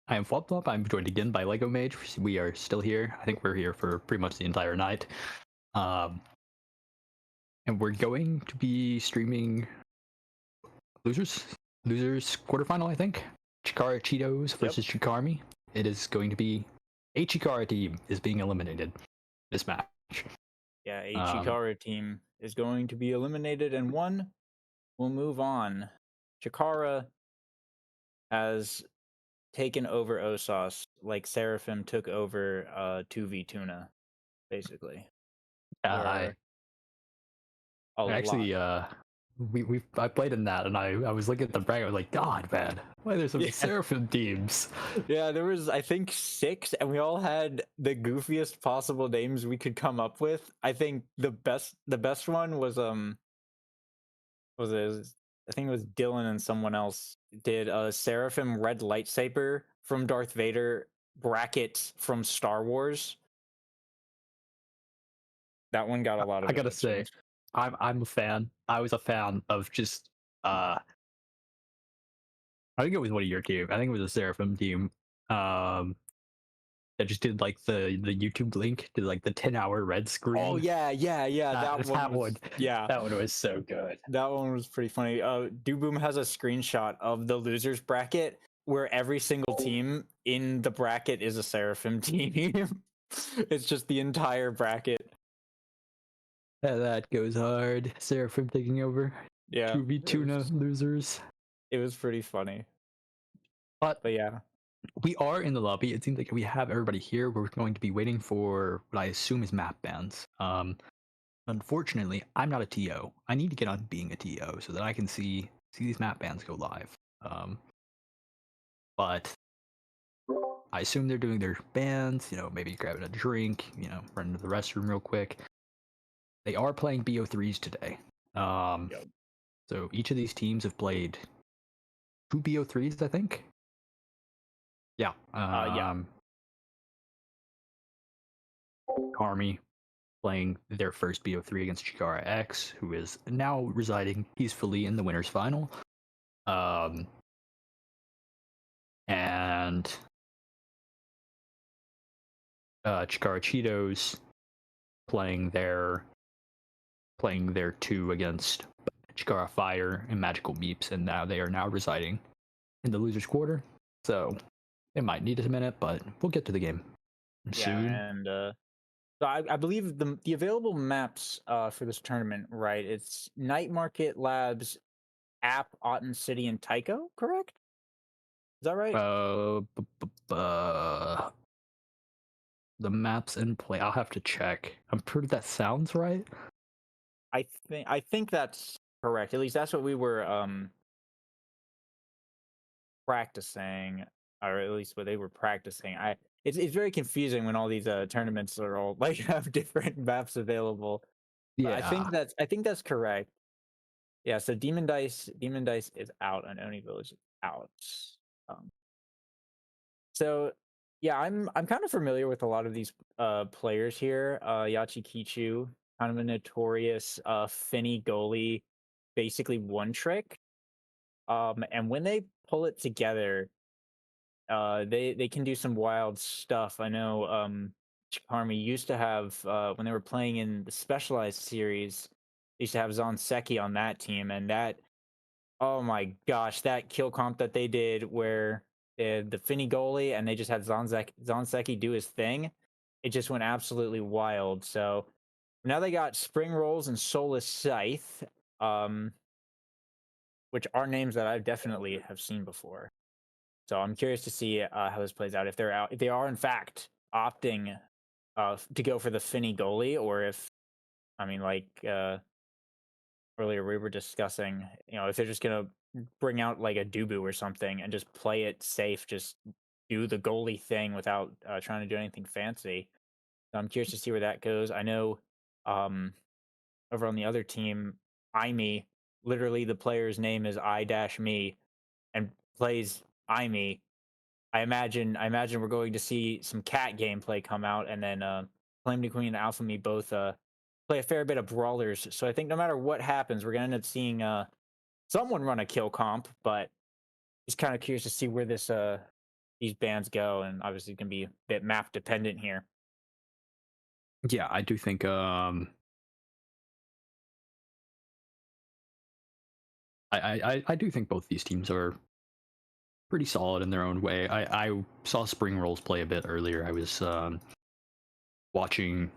S1: I am Flop Flop. I'm joined again by Lego Mage. We are still here. I think we're here for pretty much the entire night. Um, and we're going to be streaming losers quarterfinal. I think Chikara Cheetos versus Chikarmi. It is going to be a Chikara team is being eliminated this match.
S2: Yeah, a Chikara team is going to be eliminated, and one will move on. Chikara has taken over OSAS like Seraphim took over 2v Tuna, basically.
S1: I actually I played in that, and I was looking at the bracket. I was like, God, man, why there's some Seraphim teams?
S2: Yeah, there was I think 6, and we all had the goofiest possible names we could come up with. I think the best one was I think it was Dylan and someone else did a Seraphim red lightsaber from Darth Vader bracket from Star Wars. That one got a lot of.
S1: I gotta say, I'm a fan. I was a fan of just I think it was one of your team. I think it was a Seraphim team. That just did like the YouTube link to like the 10-hour red screen.
S2: Oh yeah. That one
S1: was so good.
S2: That one was pretty funny. Dooboom has a screenshot of the losers bracket where every single team in the bracket is a Seraphim team. It's just the entire bracket.
S1: That goes hard. Seraphim taking over.
S2: Yeah.
S1: 2v Tuna losers.
S2: It was pretty funny.
S1: But
S2: yeah.
S1: We are in the lobby. It seems like we have everybody here. We're going to be waiting for what I assume is map bans. Unfortunately, I'm not a TO. I need to get on being a TO so that I can see these map bans go live. But I assume they're doing their bans, maybe grabbing a drink, running to the restroom real quick. They are playing BO3s today. So each of these teams have played 2 BO3s, I think. Yeah. Army playing their first BO3 against Chikara X, who is now residing peacefully in the winners final. And Chikara Cheetos playing their 2 against Chikara Fire and Magical Meeps, and now they are now residing in the losers quarter. So it might need a minute, but we'll get to the game soon.
S2: And so I believe the available maps for this tournament, right? It's Night Market, Labs, App, Otten City, and Tycho, correct? Is that right?
S1: The maps in play, I'll have to check. I'm pretty that sounds right.
S2: I think that's correct. At least that's what we were practicing, or at least what they were practicing. It's very confusing when all these tournaments are all like have different maps available.
S1: Yeah,
S2: I think that's correct. Yeah, so Demon Dice is out and Oni Village is out. So yeah, I'm kind of familiar with a lot of these players here. Yachi Kichu, kind of a notorious Finny goalie, basically one trick. And when they pull it together, they can do some wild stuff. I know Chikarmi used to have when they were playing in the Specialized series, they used to have Zonseki on that team, and that, oh my gosh, that kill comp that they did where the Finny goalie and they just had Zonseki do his thing, it just went absolutely wild. So now they got Spring Rolls and Soulless Scythe, which are names that I definitely have seen before. So I'm curious to see how this plays out. If they are in fact opting to go for the Finny goalie, or if, I mean, like earlier we were discussing, if they're just gonna bring out like a Dubu or something and just play it safe, just do the goalie thing without trying to do anything fancy. So I'm curious to see where that goes. I know over on the other team, Imi, literally the player's name is I-me and plays Imi. I imagine we're going to see some cat gameplay come out, and then Calamity Queen and Alpha Me both play a fair bit of brawlers. So I think no matter what happens, we're gonna end up seeing someone run a kill comp, but Just kind of curious to see where this these bands go, and obviously it's gonna be a bit map dependent here.
S1: Yeah, I do think I do think both these teams are pretty solid in their own way. I saw Spring Rolls play a bit earlier. I was watching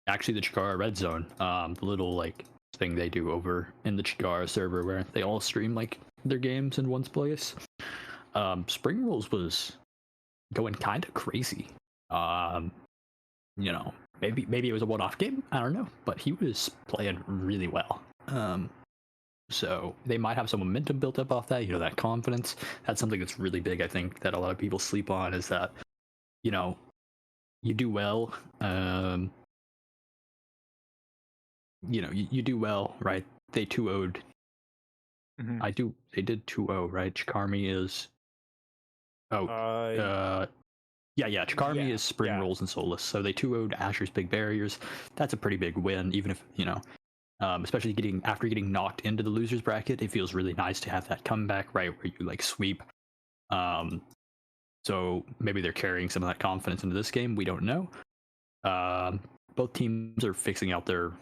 S1: actually the Chikara Red Zone, the little like thing they do over in the Chikara server where they all stream like their games in one place. Spring Rolls was going kind of crazy. You know, maybe it was a one-off game. I don't know, but he was playing really well. So they might have some momentum built up off that. You know, that confidence. That's something that's really big. I think that a lot of people sleep on is that, you know, you do well. You know, you do well, right? They 2-0'd. They did 2-0, right? Chikarmi is. Yeah. Chikarmi is Spring Rolls and Solus, so they 2-0'd Asher's Big Barriers. That's a pretty big win, even if, you know, especially after getting knocked into the losers bracket, it feels really nice to have that comeback, right, where you like sweep. So maybe they're carrying some of that confidence into this game. We don't know. Both teams are fixing out their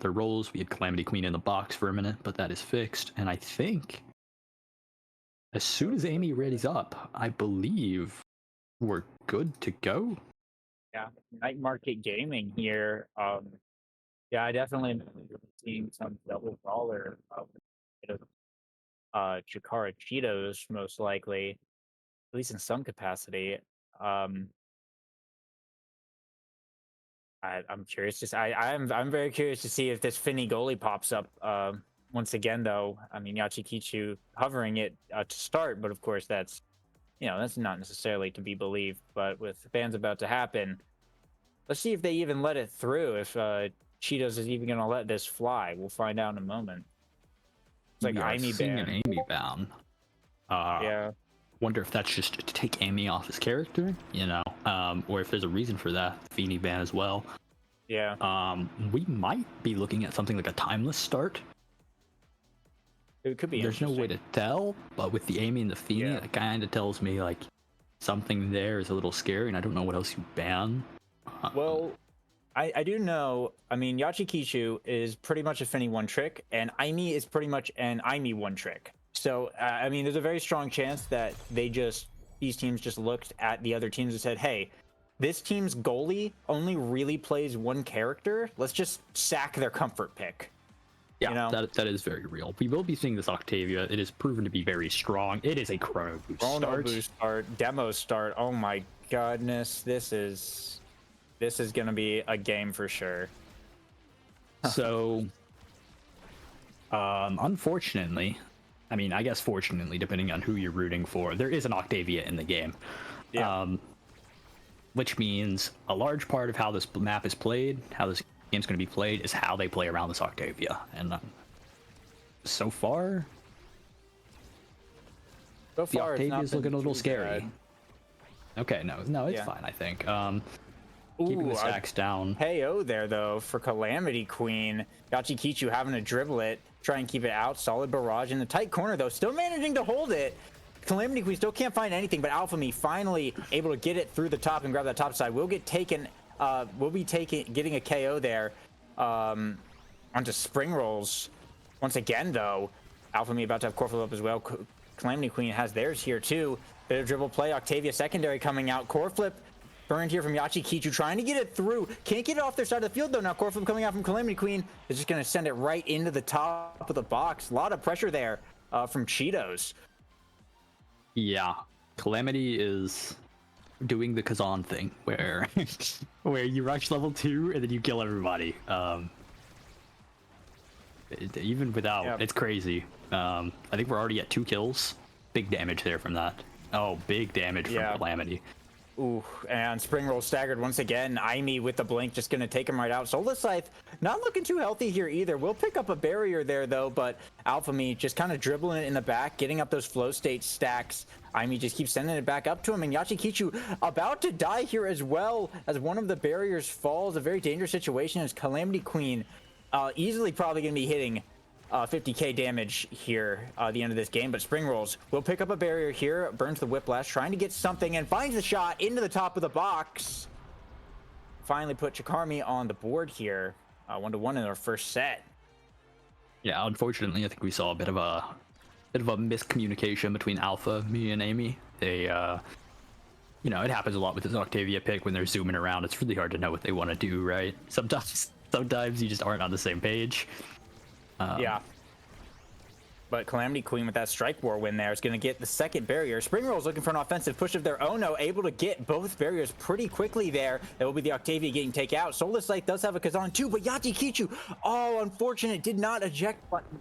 S1: roles. We had Calamity Queen in the box for a minute, but that is fixed, and I think as soon as Amy readies up, I believe we're good to go.
S2: Yeah, Night Market Gaming here. Yeah, I definitely am seeing some double brawler Chikara Cheetos most likely, at least in some capacity. I'm curious. I'm very curious to see if this Finny goalie pops up. Once again, though, I mean Yachikichu hovering it to start, but of course that's not necessarily to be believed. But with bans about to happen, let's see if they even let it through. If Cheetos is even going to let this fly, we'll find out in a moment. It's like Amy ban.
S1: An Amy ban.
S2: Yeah.
S1: Wonder if that's just to take Amy off his character, you know, or if there's a reason for that. Feeny ban as well.
S2: Yeah.
S1: We might be looking at something like a timeless start.
S2: It could be.
S1: There's no way to tell, but with the Amy and the Feeny, it kind of tells me like something there is a little scary, and I don't know what else you ban.
S2: Well, I do know. I mean, Yachikichu is pretty much a Finny one trick, and Amy is pretty much an Amy one trick. So, I mean, there's a very strong chance that these teams just looked at the other teams and said, hey, this team's goalie only really plays one character. Let's just sack their comfort pick.
S1: Yeah, you know? that is very real. We will be seeing this Octavia. It is proven to be very strong. It is a Chrono Boost start.
S2: Demo start. Oh my goodness. This is going to be a game for sure.
S1: So, unfortunately, I mean, I guess fortunately, depending on who you're rooting for, there is an Octavia in the game.
S2: Yeah.
S1: Which means a large part of how this map is played, how this game's going to be played, is how they play around this Octavia. And so far, the Octavia's looking a little scary. Bad. Okay, no, it's fine, I think. Keeping the stacks down.
S2: KO there, though, for Calamity Queen. Yachikichu having to dribble it, try and keep it out. Solid barrage in the tight corner, though. Still managing to hold it. Calamity Queen still can't find anything, but Alphamy finally able to get it through the top and grab that top side. We'll be getting a KO there onto Spring Rolls. Once again, though, Alphamy about to have core flip up as well. Calamity Queen has theirs here, too. Bit of dribble play. Octavia secondary coming out. Core flip burned here from Yachikichu, trying to get it through. Can't get it off their side of the field, though. Now core flip coming out from Calamity Queen is just going to send it right into the top of the box. A lot of pressure there from Cheetos.
S1: Yeah, Calamity is doing the Kazan thing, where you rush level 2 and then you kill everybody. Even without, it's crazy. I think we're already at 2 kills. Big damage there from that. Oh, big damage from Calamity.
S2: Ooh, and Spring Roll staggered once again. Amy with the blink just going to take him right out. Soulless Scythe not looking too healthy here either. We'll pick up a barrier there, though, but Alphamy just kind of dribbling it in the back, getting up those flow state stacks. Amy just keeps sending it back up to him, and Yachikichu about to die here as well as one of the barriers falls. A very dangerous situation as Calamity Queen easily probably going to be hitting 50k damage here at the end of this game, but Spring Rolls will pick up a barrier here, burns the Whiplash, trying to get something, and finds the shot into the top of the box. Finally put Chikarmi on the board here, 1-1 in our first set.
S1: Yeah, unfortunately, I think we saw a bit of a miscommunication between Alpha, me, and Amy. They, you know, it happens a lot with this Octavia pick when they're zooming around. It's really hard to know what they want to do, right? Sometimes you just aren't on the same page.
S2: Yeah. But Calamity Queen with that Strike War win there is going to get the second barrier. Spring Roll's looking for an offensive push of their own, though, able to get both barriers pretty quickly there. That will be the Octavia getting take out. Soulless Sight does have a Kazan too, but Yati Kichu, oh, unfortunate, did not eject button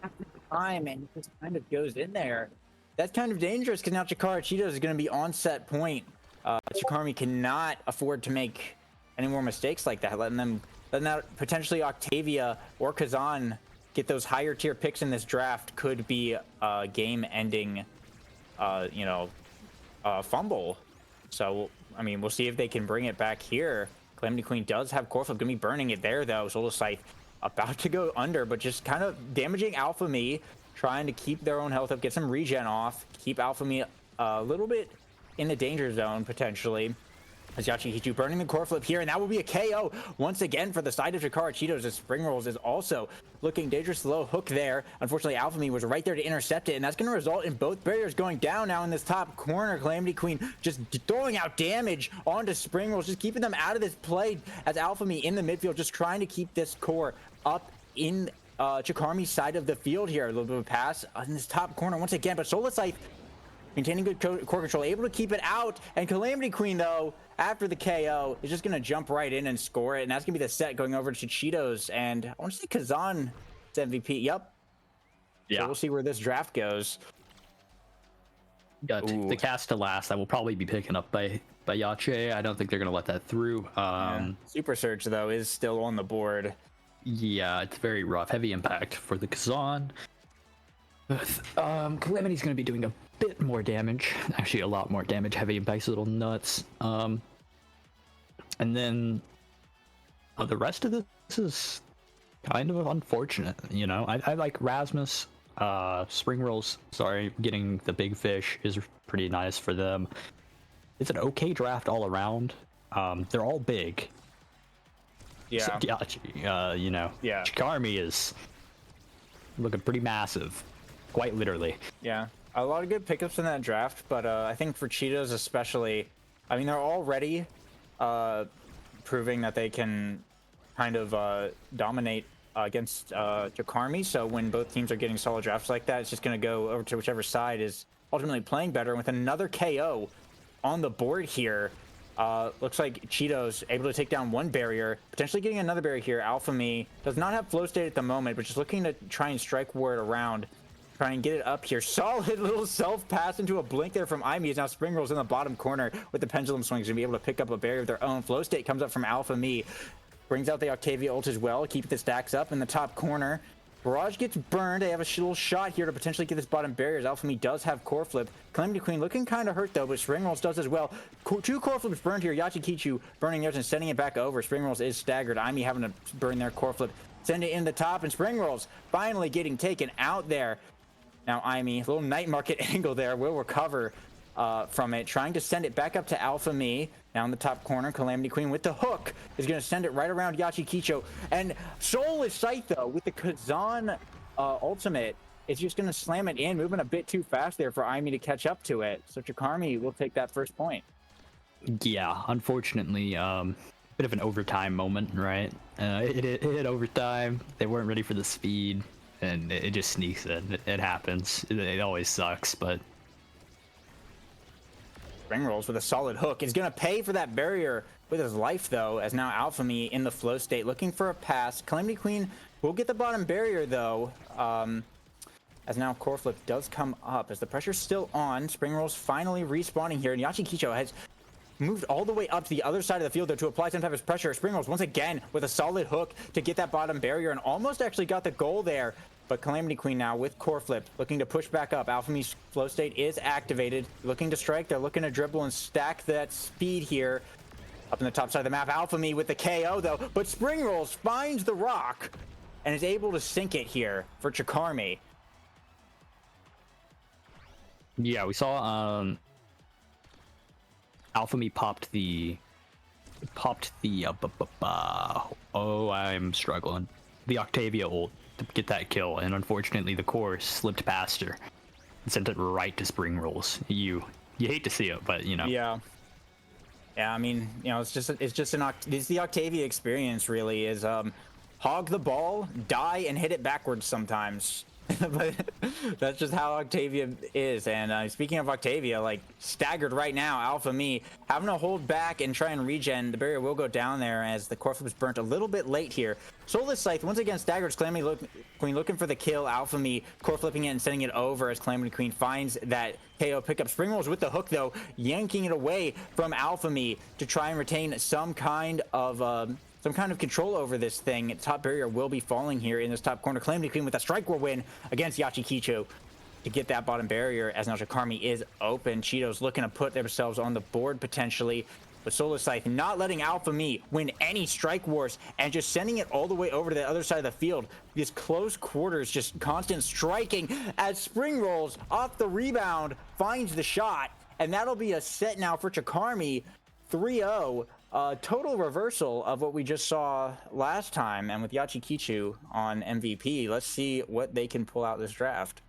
S2: after the time, and just kind of goes in there. That's kind of dangerous because now Chikara Cheetos is going to be on set point. Chikarmi cannot afford to make any more mistakes like that, letting that potentially Octavia or Kazan get those higher tier picks in this draft could be a game-ending, fumble. So, I mean, we'll see if they can bring it back here. Calamity Queen does have Core Flip, gonna be burning it there though. Soulless Scythe about to go under, but just kind of damaging Alpha Me, trying to keep their own health up, get some regen off, keep Alpha Me a little bit in the danger zone potentially. As Yachihichu burning the Core Flip here, and that will be a KO once again for the side of Chikara Cheetos, as Spring Rolls is also looking dangerous. Low hook there. Unfortunately, Alpha Me was right there to intercept it, and that's going to result in both barriers going down now in this top corner. Calamity Queen just throwing out damage onto Spring Rolls, just keeping them out of this play as Alpha Me in the midfield, just trying to keep this core up in Chikarmi's side of the field here. A little bit of a pass in this top corner once again, but Soulless Scythe maintaining good core control, able to keep it out, and Calamity Queen, though, after the KO, is just going to jump right in and score it, and that's going to be the set going over to Cheetos, and I want to say Kazan's MVP. Yep.
S1: Yeah.
S2: So we'll see where this draft goes.
S1: Got the cast to last. That will probably be picking up by Yache. I don't think they're going to let that through.
S2: Super Surge, though, is still on the board.
S1: Yeah, it's very rough. Heavy impact for the Kazan. Calamity's going to be doing a bit more damage, actually a lot more damage. Heavy impact's a little nuts. And then the rest of this is kind of unfortunate, you know. I like Rasmus. Spring Rolls, sorry, getting the big fish is pretty nice for them. It's an okay draft all around. They're all big.
S2: Yeah.
S1: So, you know,
S2: Yeah.
S1: Chikarmi is looking pretty massive, quite literally.
S2: Yeah, a lot of good pickups in that draft, but I think for Cheetos especially, I mean, they're already proving that they can kind of dominate against Chikarmi, so when both teams are getting solid drafts like that, it's just going to go over to whichever side is ultimately playing better. With another KO on the board here, looks like Cheetos able to take down one barrier, potentially getting another barrier here. Alpha Me does not have flow state at the moment, but just looking to try and strike ward around. Try and get it up here. Solid little self pass into a blink there from Imi. As now Spring Rolls in the bottom corner with the pendulum swings to be able to pick up a barrier of their own. Flow state comes up from Alpha Me. Brings out the Octavia ult as well. Keep the stacks up in the top corner. Barrage gets burned. They have a little shot here to potentially get this bottom barrier. As Alpha Me does have Core Flip. Calamity Queen looking kind of hurt though, but Spring Rolls does as well. Two Core Flips burned here. Yachikichu burning theirs and sending it back over. Spring Rolls is staggered. Imi having to burn their Core Flip. Send it in the top, and Spring Rolls finally getting taken out there. Now, Imi, a little night market angle there, will recover from it, trying to send it back up to Alpha Me. Now in the top corner, Calamity Queen with the hook is going to send it right around Yachikicho. And Soulless Sight, though, with the Kazan ultimate, is just going to slam it in, moving a bit too fast there for Imi to catch up to it. So Chikarmi will take that first point.
S1: Yeah, unfortunately, bit of an overtime moment, right? It hit overtime. They weren't ready for the speed. And it just sneaks in. It happens. It always sucks, but...
S2: Spring Rolls with a solid hook is going to pay for that barrier with his life, though, as now Alpha Me in the flow state looking for a pass. Calamity Queen will get the bottom barrier, though, as now Core Flip does come up. As the pressure's still on, Spring Rolls finally respawning here, and Yachikicho has moved all the way up to the other side of the field there to apply some type of pressure. Spring Rolls once again with a solid hook to get that bottom barrier and almost actually got the goal there. But Calamity Queen now with Core Flip looking to push back up. Alpha Me's flow state is activated. Looking to strike. They're looking to dribble and stack that speed here. Up in the top side of the map. Alpha Me with the KO though. But Spring Rolls finds the rock. and is able to sink it here for Chikarmi.
S1: Yeah, we saw Alphamy popped the oh, I'm struggling. The Octavia ult to get that kill, and unfortunately the core slipped past her and sent it right to spring rolls. You hate to see it, but you know.
S2: Yeah. Yeah, I mean, you know, it's the Octavia experience really is hog the ball, die, and hit it backwards sometimes. But that's just how Octavia is. And speaking of Octavia, like staggered right now, Alpha Me having to hold back and try and regen. The barrier will go down there as the core flip is burnt a little bit late here. Soulless Scythe once again staggered. Calamity Queen looking for the kill. Alpha Me core flipping it and sending it over as Calamity Queen finds that KO pickup. Spring Rolls with the hook though, yanking it away from Alpha Me to try and retain some kind of control over this thing. Top barrier will be falling here in this top corner. Calamity Queen with a strike war win against Yachikicho to get that bottom barrier, as now Chikarmi is open. Cheetos looking to put themselves on the board potentially, but Soulless Scythe not letting Alpha Me win any strike wars and just sending it all the way over to the other side of the field. These close quarters, just constant striking as Spring Rolls off the rebound finds the shot, and that'll be a set now for Chikarmi. 3-0. Total reversal of what we just saw last time, and with Yachikichu on MVP, let's see what they can pull out this draft.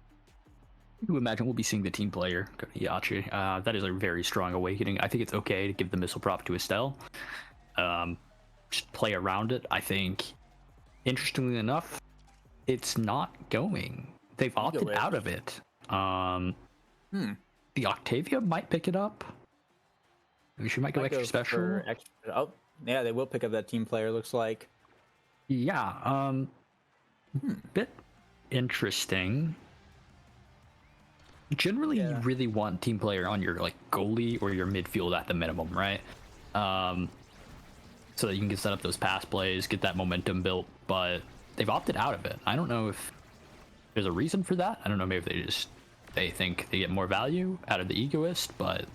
S1: I do imagine we'll be seeing the team player go to Yachi. That is a very strong awakening. I think it's okay to give the missile prop to Estelle. Just play around it. I think, interestingly enough, it's not going. They've opted out of it. The Octavia might pick it up. She might go extra special.
S2: Oh, yeah, they will pick up that team player, looks like.
S1: Yeah, bit interesting. Generally, you really want team player on your like goalie or your midfield at the minimum, right? So that you can get set up those pass plays, get that momentum built. But they've opted out of it. I don't know if there's a reason for that. I don't know, maybe they think they get more value out of the Egoist, but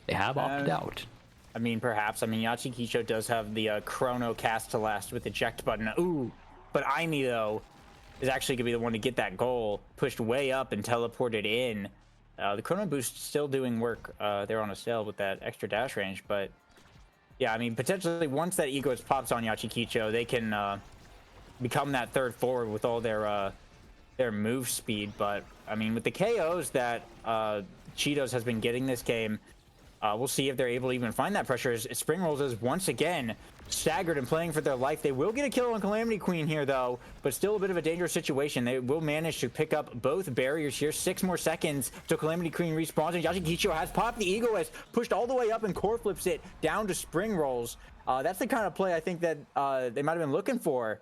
S1: they have opted out.
S2: I mean, perhaps. I mean, Yachikicho does have the Chrono cast to last with eject button. Ooh, but Aimi, though, is actually going to be the one to get that goal pushed way up and teleported in. The Chrono boost still doing work there on a sail with that extra dash range. But, yeah, I mean, potentially once that Egoist pops on Yachikicho, they can become that third forward with all their move speed. But, I mean, with the KOs that Cheetos has been getting this game, we'll see if they're able to even find that pressure. As Spring Rolls is once again staggered and playing for their life. They will get a kill on Calamity Queen here, though, but still a bit of a dangerous situation. They will manage to pick up both barriers here. 6 more seconds till Calamity Queen respawns, and Yachikicho has popped the Egoist, pushed all the way up, and core flips it down to Spring Rolls. That's the kind of play I think that they might have been looking for.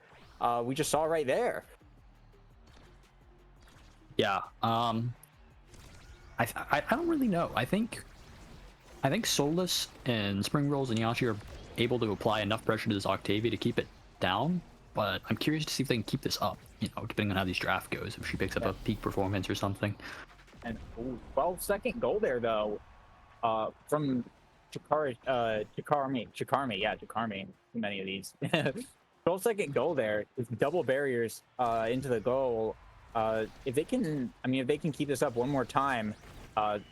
S2: We just saw right there.
S1: Yeah. I don't really know. I think Soulless and Spring Rolls and Yachi are able to apply enough pressure to this Octavia to keep it down, but I'm curious to see if they can keep this up, you know, depending on how these draft goes, if she picks up a peak performance or something.
S2: And 12-second goal there, though, from Chikarmi. Too many of these. 12-second goal there with double barriers into the goal. If they can keep this up one more time,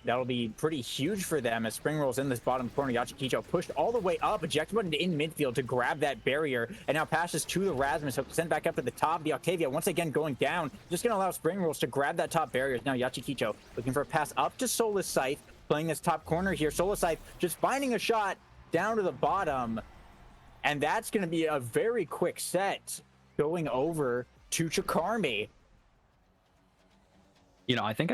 S2: that'll be pretty huge for them as Spring Rolls in this bottom corner. Yachikicho pushed all the way up, eject button in midfield to grab that barrier, and now passes to the Rasmus, sent back up to the top. The Octavia once again going down, just going to allow Spring Rolls to grab that top barrier. Now Yachikicho looking for a pass up to Soulless Scythe, playing this top corner here. Soulless Scythe just finding a shot down to the bottom, and that's going to be a very quick set going over to Chikarmi.
S1: You know, I think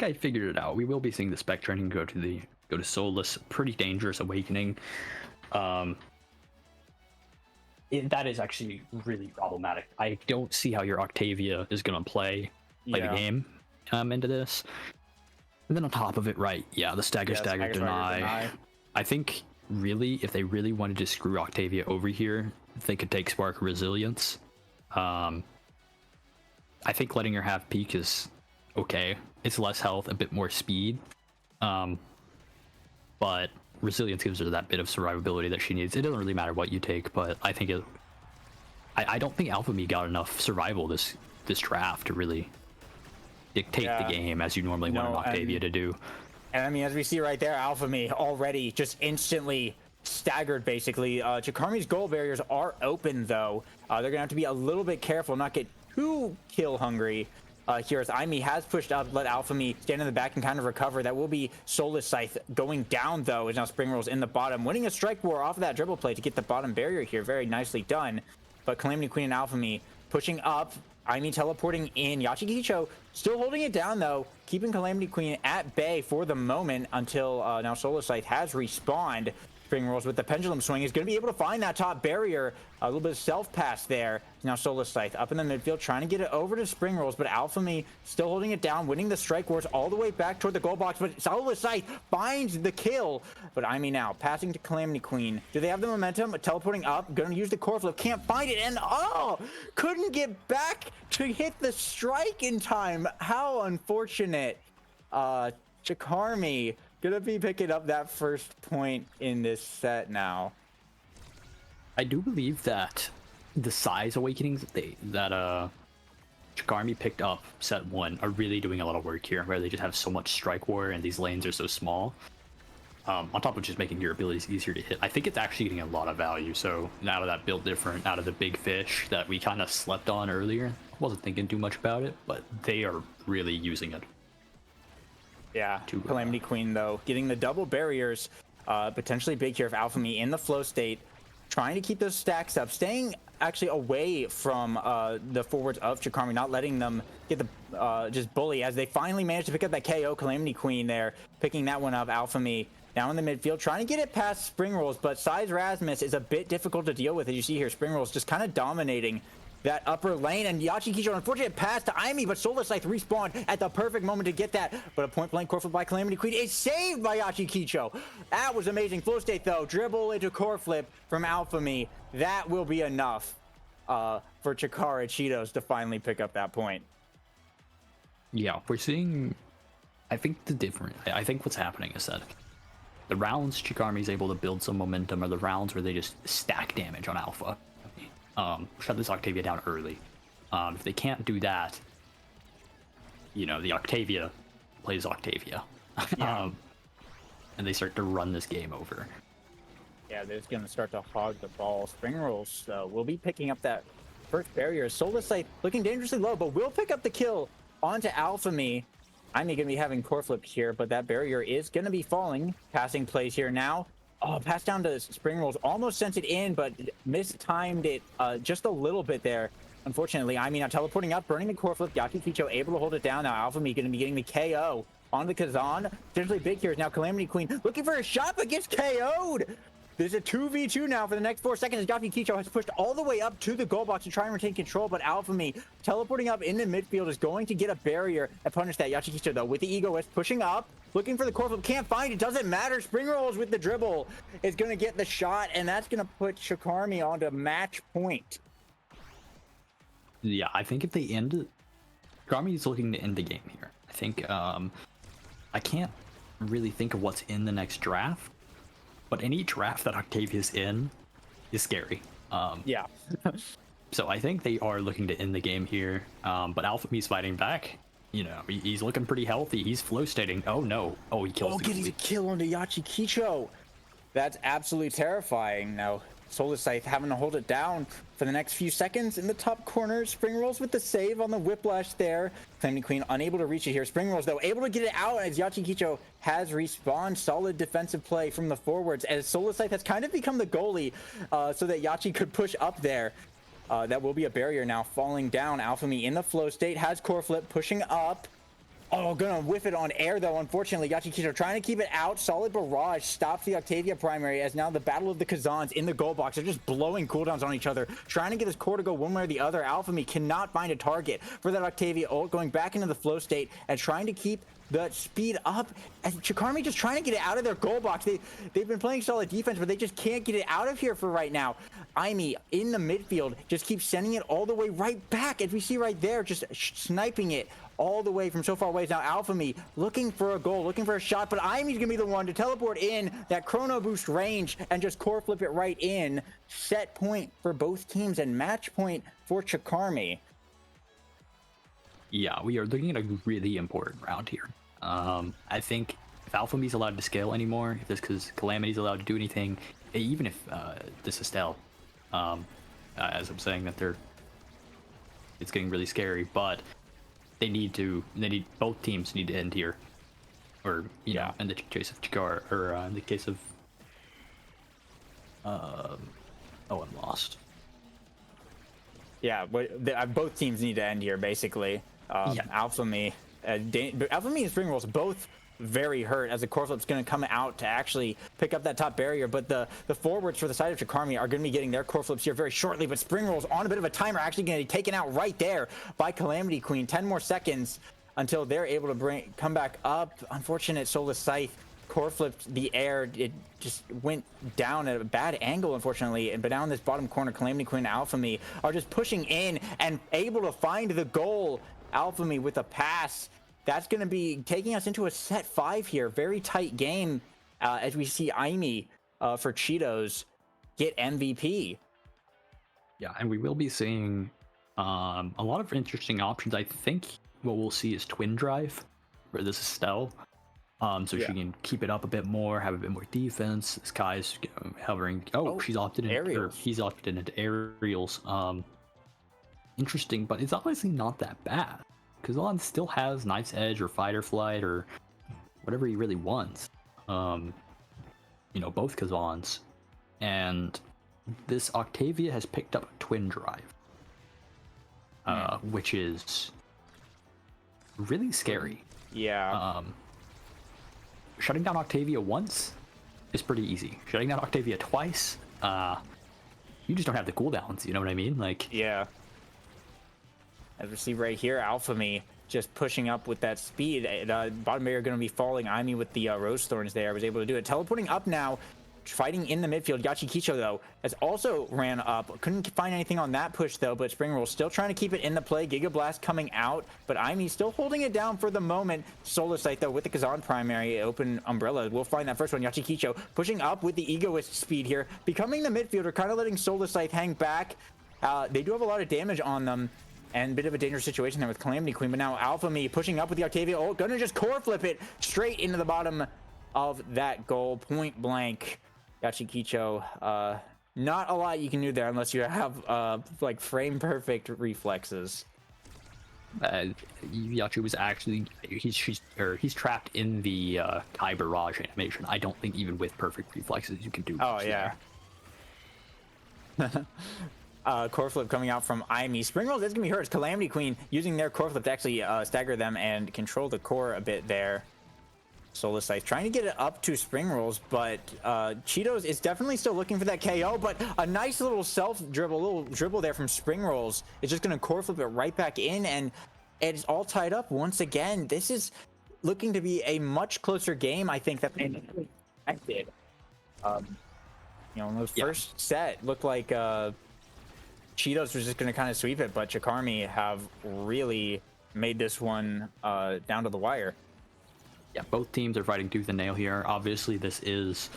S1: I figured it out. We will be seeing the spec training go to Soulless. Pretty dangerous awakening. That is actually really problematic. I don't see how your Octavia is going to play the game into this. And then on top of it, right? Yeah, the stagger deny. I think really, if they really wanted to screw Octavia over here, they could take Spark Resilience. I think letting her have peak is okay. It's less health, a bit more speed, but Resilience gives her that bit of survivability that she needs. It doesn't really matter what you take, but I think I don't think Alpha Me got enough survival this draft to really dictate the game as you normally want an Octavia to do.
S2: And I mean, as we see right there, Alpha Me already just instantly staggered, basically. Jakarmi's goal barriers are open, though. They're going to have to be a little bit careful, not get too kill hungry. Here as Aimee has pushed up, let Alpha Me stand in the back and kind of recover. That will be Soulless Scythe going down, though, as now Spring Rolls in the bottom, winning a strike war off of that dribble play to get the bottom barrier here. Very nicely done. But Calamity Queen and Alpha Me pushing up. Aimee teleporting in. Yachikicho still holding it down, though, keeping Calamity Queen at bay for the moment until now Soulless Scythe has respawned. Spring Rolls with the pendulum swing is going to be able to find that top barrier. A little bit of self pass there. Now Soulless Scythe up in the midfield trying to get it over to Spring Rolls, but Alpha Me still holding it down, winning the strike wars all the way back toward the goal box, but Soulless Scythe finds the kill. But Aimee now passing to Calamity Queen. Do they have the momentum? Teleporting up, going to use the core flip, can't find it, and couldn't get back to hit the strike in time. How unfortunate. Jakarmi gonna be picking up that first point in this set now.
S1: I do believe that the size awakenings that Jakarmi picked up set 1 are really doing a lot of work here, where they just have so much strike war and these lanes are so small. On top of just making your abilities easier to hit, I think it's actually getting a lot of value. So out of that build different, out of the big fish that we kind of slept on earlier, I wasn't thinking too much about it, but they are really using it.
S2: Yeah, Calamity Queen, though, getting the double barriers, potentially big here of Alpha Me in the flow state, trying to keep those stacks up, staying actually away from the forwards of Jakarmi, not letting them get the just bully as they finally managed to pick up that KO. Calamity Queen there, picking that one up. Alpha Me down in the midfield, trying to get it past Spring Rolls, but Size Rasmus is a bit difficult to deal with. As you see here, Spring Rolls just kind of dominating that upper lane, and Yachikicho, unfortunate pass to Aimee, but Soulless Scythe respawned at the perfect moment to get that. But a point-blank core flip by Calamity Queen is saved by Yachikicho. That was amazing. Flow state, though. Dribble into core flip from Alpha Me. That will be enough for Chikara Cheetos to finally pick up that point.
S1: Yeah, we're seeing, I think I think what's happening is that the rounds Jakarmi is able to build some momentum are the rounds where they just stack damage on Alpha. Shut this Octavia down early. If they can't do that, you know, the Octavia plays Octavia.
S2: Yeah.
S1: And they start to run this game over.
S2: Yeah, they're just going to start to hog the ball. Spring Rolls, though, will be picking up that first barrier. Soulless Scythe looking dangerously low, but will pick up the kill onto Alpha Me. I'm going to be having core flip here, but that barrier is going to be falling. Passing plays here now. Oh, pass down to Spring Rolls. Almost sent it in, but mistimed it just a little bit there. Unfortunately, I mean, now teleporting up, burning the core flip. Yachikicho able to hold it down. Now Alpha Me going to be getting the KO on the Kazan. Potentially big here is now Calamity Queen looking for a shot, but gets KO'd. There's a 2v2 now for the next 4 seconds. Yachikicho has pushed all the way up to the goal box to try and retain control, but Alpha Me teleporting up in the midfield is going to get a barrier and punish that. Yachikicho, though, with the Egoist pushing up, looking for the core flip, can't find it, doesn't matter. Spring Rolls with the dribble is going to get the shot, and that's going to put Jakarmi onto match point.
S1: Yeah, I think if they end it, Jakarmi is looking to end the game here. I think, I can't really think of what's in the next draft, but any draft that Octavia's in is scary.
S2: Yeah.
S1: So I think they are looking to end the game here, but Alpha Me's fighting back. You know, he's looking pretty healthy. He's flow stating. Oh no! Oh, he kills.
S2: Getting a kill onto Yachikicho. That's absolutely terrifying. Now Soulless Scythe having to hold it down for the next few seconds in the top corner. Spring Rolls with the save on the whiplash there. Calamity Queen unable to reach it here. Spring Rolls, though, able to get it out as Yachikicho has respawned. Solid defensive play from the forwards as Soulless Scythe has kind of become the goalie so that Yachi could push up there. That will be a barrier now falling down. Alpha Me in the flow state has core flip pushing up. Oh, gonna whiff it on air, though, unfortunately. Yachikicho trying to keep it out. Solid barrage stops the Octavia primary as now the battle of the Kazans in the goal box. They're just blowing cooldowns on each other, trying to get his core to go one way or the other. Alpha Me cannot find a target for that Octavia ult, going back into the flow state and trying to keep the speed up. And Jakarmi just trying to get it out of their goal box. They've been playing solid defense, but they just can't get it out of here for right now. Aimee in the midfield just keeps sending it all the way right back, as we see right there, just sniping it all the way from so far away. Now Alphamy looking for a goal, looking for a shot, but Imy's gonna be the one to teleport in that chrono boost range and just core flip it right in. Set point for both teams and match point for Chakarmi.
S1: Yeah, we are looking at a really important round here. I think if Alphamy's allowed to scale anymore, if this because Calamity's allowed to do anything, even if this is Estelle, as I'm saying that it's getting really scary, but both teams need to end here, or you know, in the case of Chikar, or in the case of oh, I'm lost.
S2: Yeah, both teams need to end here basically. Alphamy, Alphamy and Spring Rolls both very hurt, as the core flip's going to come out to actually pick up that top barrier, but the forwards for the side of Chakarmi are going to be getting their core flips here very shortly, but Spring Rolls on a bit of a timer, actually going to be taken out right there by Calamity Queen. 10 more seconds until they're able to come back up. Unfortunate Soulless Scythe core flipped the air. It just went down at a bad angle, unfortunately, but down this bottom corner, Calamity Queen and Alphamy are just pushing in and able to find the goal. Alphamy with a pass. That's going to be taking us into a set 5 here. Very tight game as we see Imy for Cheetos get MVP.
S1: Yeah, and we will be seeing a lot of interesting options. I think what we'll see is Twin Drive, where this is Stell. So she can keep it up a bit more, have a bit more defense. This guy's hovering. Oh, she's opted in, or he's opted into aerials. Interesting, but it's honestly not that bad. Kazan still has Knife's Edge or Fight or Flight or whatever he really wants. You know, both Kazans. And this Octavia has picked up a Twin Drive, which is really scary.
S2: Yeah.
S1: Shutting down Octavia once is pretty easy. Shutting down Octavia twice, you just don't have the cooldowns, you know what I mean? Like,
S2: yeah. As we see right here, Alphamy just pushing up with that speed. Bottom barrier going to be falling. Imy with the Rose Thorns there was able to do it. Teleporting up now, fighting in the midfield. Yachikicho, though, has also ran up. Couldn't find anything on that push, though, but Spring Roll still trying to keep it in the play. Giga Blast coming out, but Imy still holding it down for the moment. Solar Sight, though, with the Kazan primary, open umbrella. We'll find that first one. Yachikicho pushing up with the Egoist speed here, becoming the midfielder, kind of letting Solar Sight hang back. They do have a lot of damage on them, and a bit of a dangerous situation there with Calamity Queen, but now Alphamy pushing up with the Octavia. Oh, gonna just core flip it straight into the bottom of that goal, point blank. Yachikicho, not a lot you can do there unless you have like frame perfect reflexes.
S1: Yachi was actually he's trapped in the Kai Barrage animation. I don't think even with perfect reflexes you can do much.
S2: Oh yeah. Core flip coming out from Imy. Spring Rolls is gonna be hurt. Calamity Queen using their core flip to actually stagger them and control the core a bit there. Solar Scythe trying to get it up to Spring Rolls, but Cheetos is definitely still looking for that KO, but a nice little little dribble there from Spring Rolls is just going to core flip it right back in, and it's all tied up once again. This is looking to be a much closer game, I think, that they expected. You know, in the first set looked like Cheetos was just going to kind of sweep it, but Chakarmi have really made this one down to the wire.
S1: Yeah, both teams are fighting tooth and nail here. Obviously, this is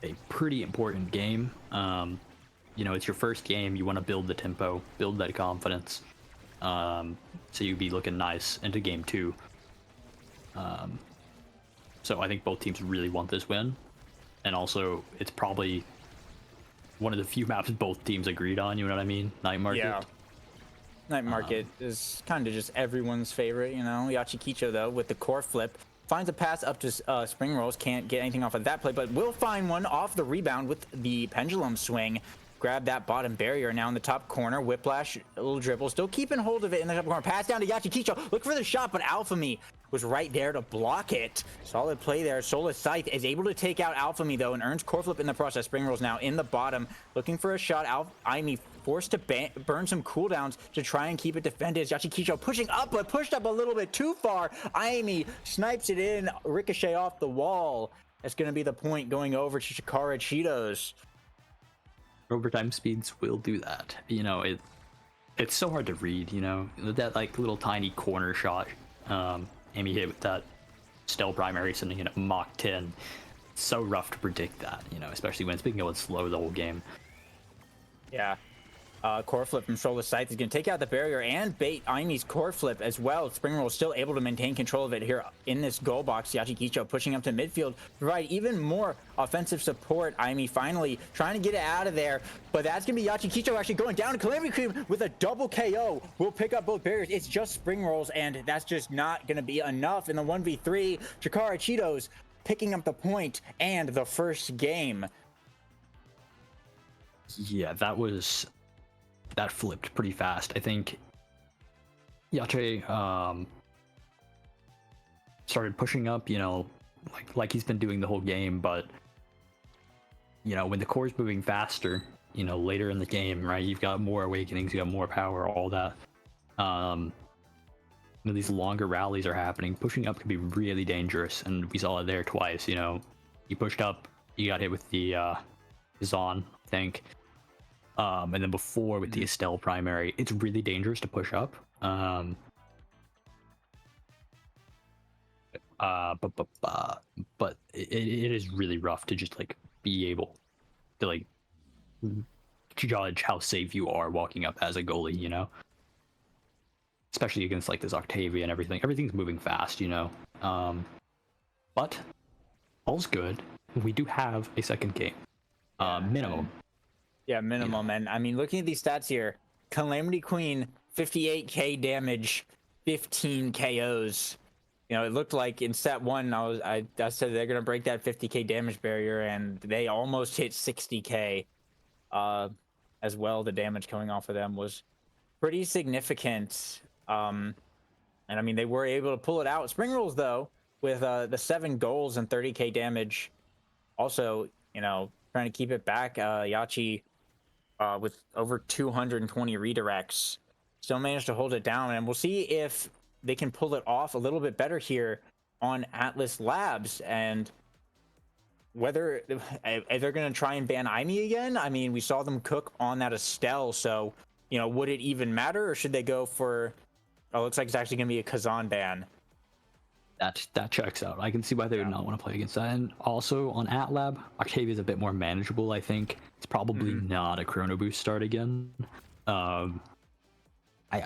S1: a pretty important game. You know, it's your first game. You want to build the tempo, build that confidence. So you'd be looking nice into game 2. So I think both teams really want this win. And also, it's probably one of the few maps both teams agreed on, you know what I mean? Night Market.
S2: Yeah. Night Market is kind of just everyone's favorite, you know? Yachikicho, though, with the core flip, finds a pass up to Spring Rolls. Can't get anything off of that play, but will find one off the rebound with the pendulum swing. Grab that bottom barrier now in the top corner. Whiplash, a little dribble, still keeping hold of it in the top corner. Pass down to Yachikicho. Look for the shot, but Alphamy was right there to block it. Solid play there. Soulless Scythe is able to take out Alphamy, though, and earns core flip in the process. Spring Rolls now in the bottom, looking for a shot. Imy forced to burn some cooldowns to try and keep it defended. Yachikicho pushing up, but pushed up a little bit too far. Imy snipes it in, ricochet off the wall. That's going to be the point going over to Shikara Cheetos.
S1: Overtime speeds will do that. You know, it's so hard to read, you know, that like little tiny corner shot Amy hit with that Stell primary sending in a Mach 10. It's so rough to predict that, you know, especially when it's being going slow the whole game.
S2: Yeah. Core flip from Solar Scythe is going to take out the barrier and bait Aimi's core flip as well. Spring Roll still able to maintain control of it here in this goal box. Yachikicho pushing up to midfield, provide even more offensive support. Aimi finally trying to get it out of there, but that's going to be Yachikicho actually going down. Calamity Cream with a double KO will pick up both barriers. It's just Spring Rolls, and that's just not going to be enough in the 1v3. Chikara Cheetos picking up the point and the first game.
S1: Yeah, that flipped pretty fast. I think Yache started pushing up, you know, like he's been doing the whole game, but you know, when the core's moving faster, you know, later in the game, right, you've got more awakenings, you got more power, all that. You know, these longer rallies are happening. Pushing up can be really dangerous, and we saw it there twice. You know, you pushed up, you got hit with the Zon, I think. And then before with the Estelle primary, it's really dangerous to push up. But it is really rough to just like be able to like judge how safe you are walking up as a goalie, you know, especially against like this Octavia and everything. Everything's moving fast, you know. But all's good. We do have a second game, minimum.
S2: Yeah, minimum. Yeah. And I mean, looking at these stats here, Calamity Queen, 58k damage, 15 KOs. You know, it looked like in set one, I said they're gonna break that 50k damage barrier, and they almost hit 60k. As well, the damage coming off of them was pretty significant. And I mean, they were able to pull it out. Spring Rolls though, with the 7 goals and 30k damage, also, you know, trying to keep it back. Yachi. With over 220 redirects, still managed to hold it down, and we'll see if they can pull it off a little bit better here on Atlas Labs, and whether they're going to try and ban Aimi again. I mean, we saw them cook on that Estelle, so, you know, would it even matter, or should they go for, oh, looks like it's actually going to be a Kazan ban.
S1: That checks out. I can see why they would not want to play against that. And also on Atlab, Octavia is a bit more manageable, I think. It's probably not a Chrono Boost start again. I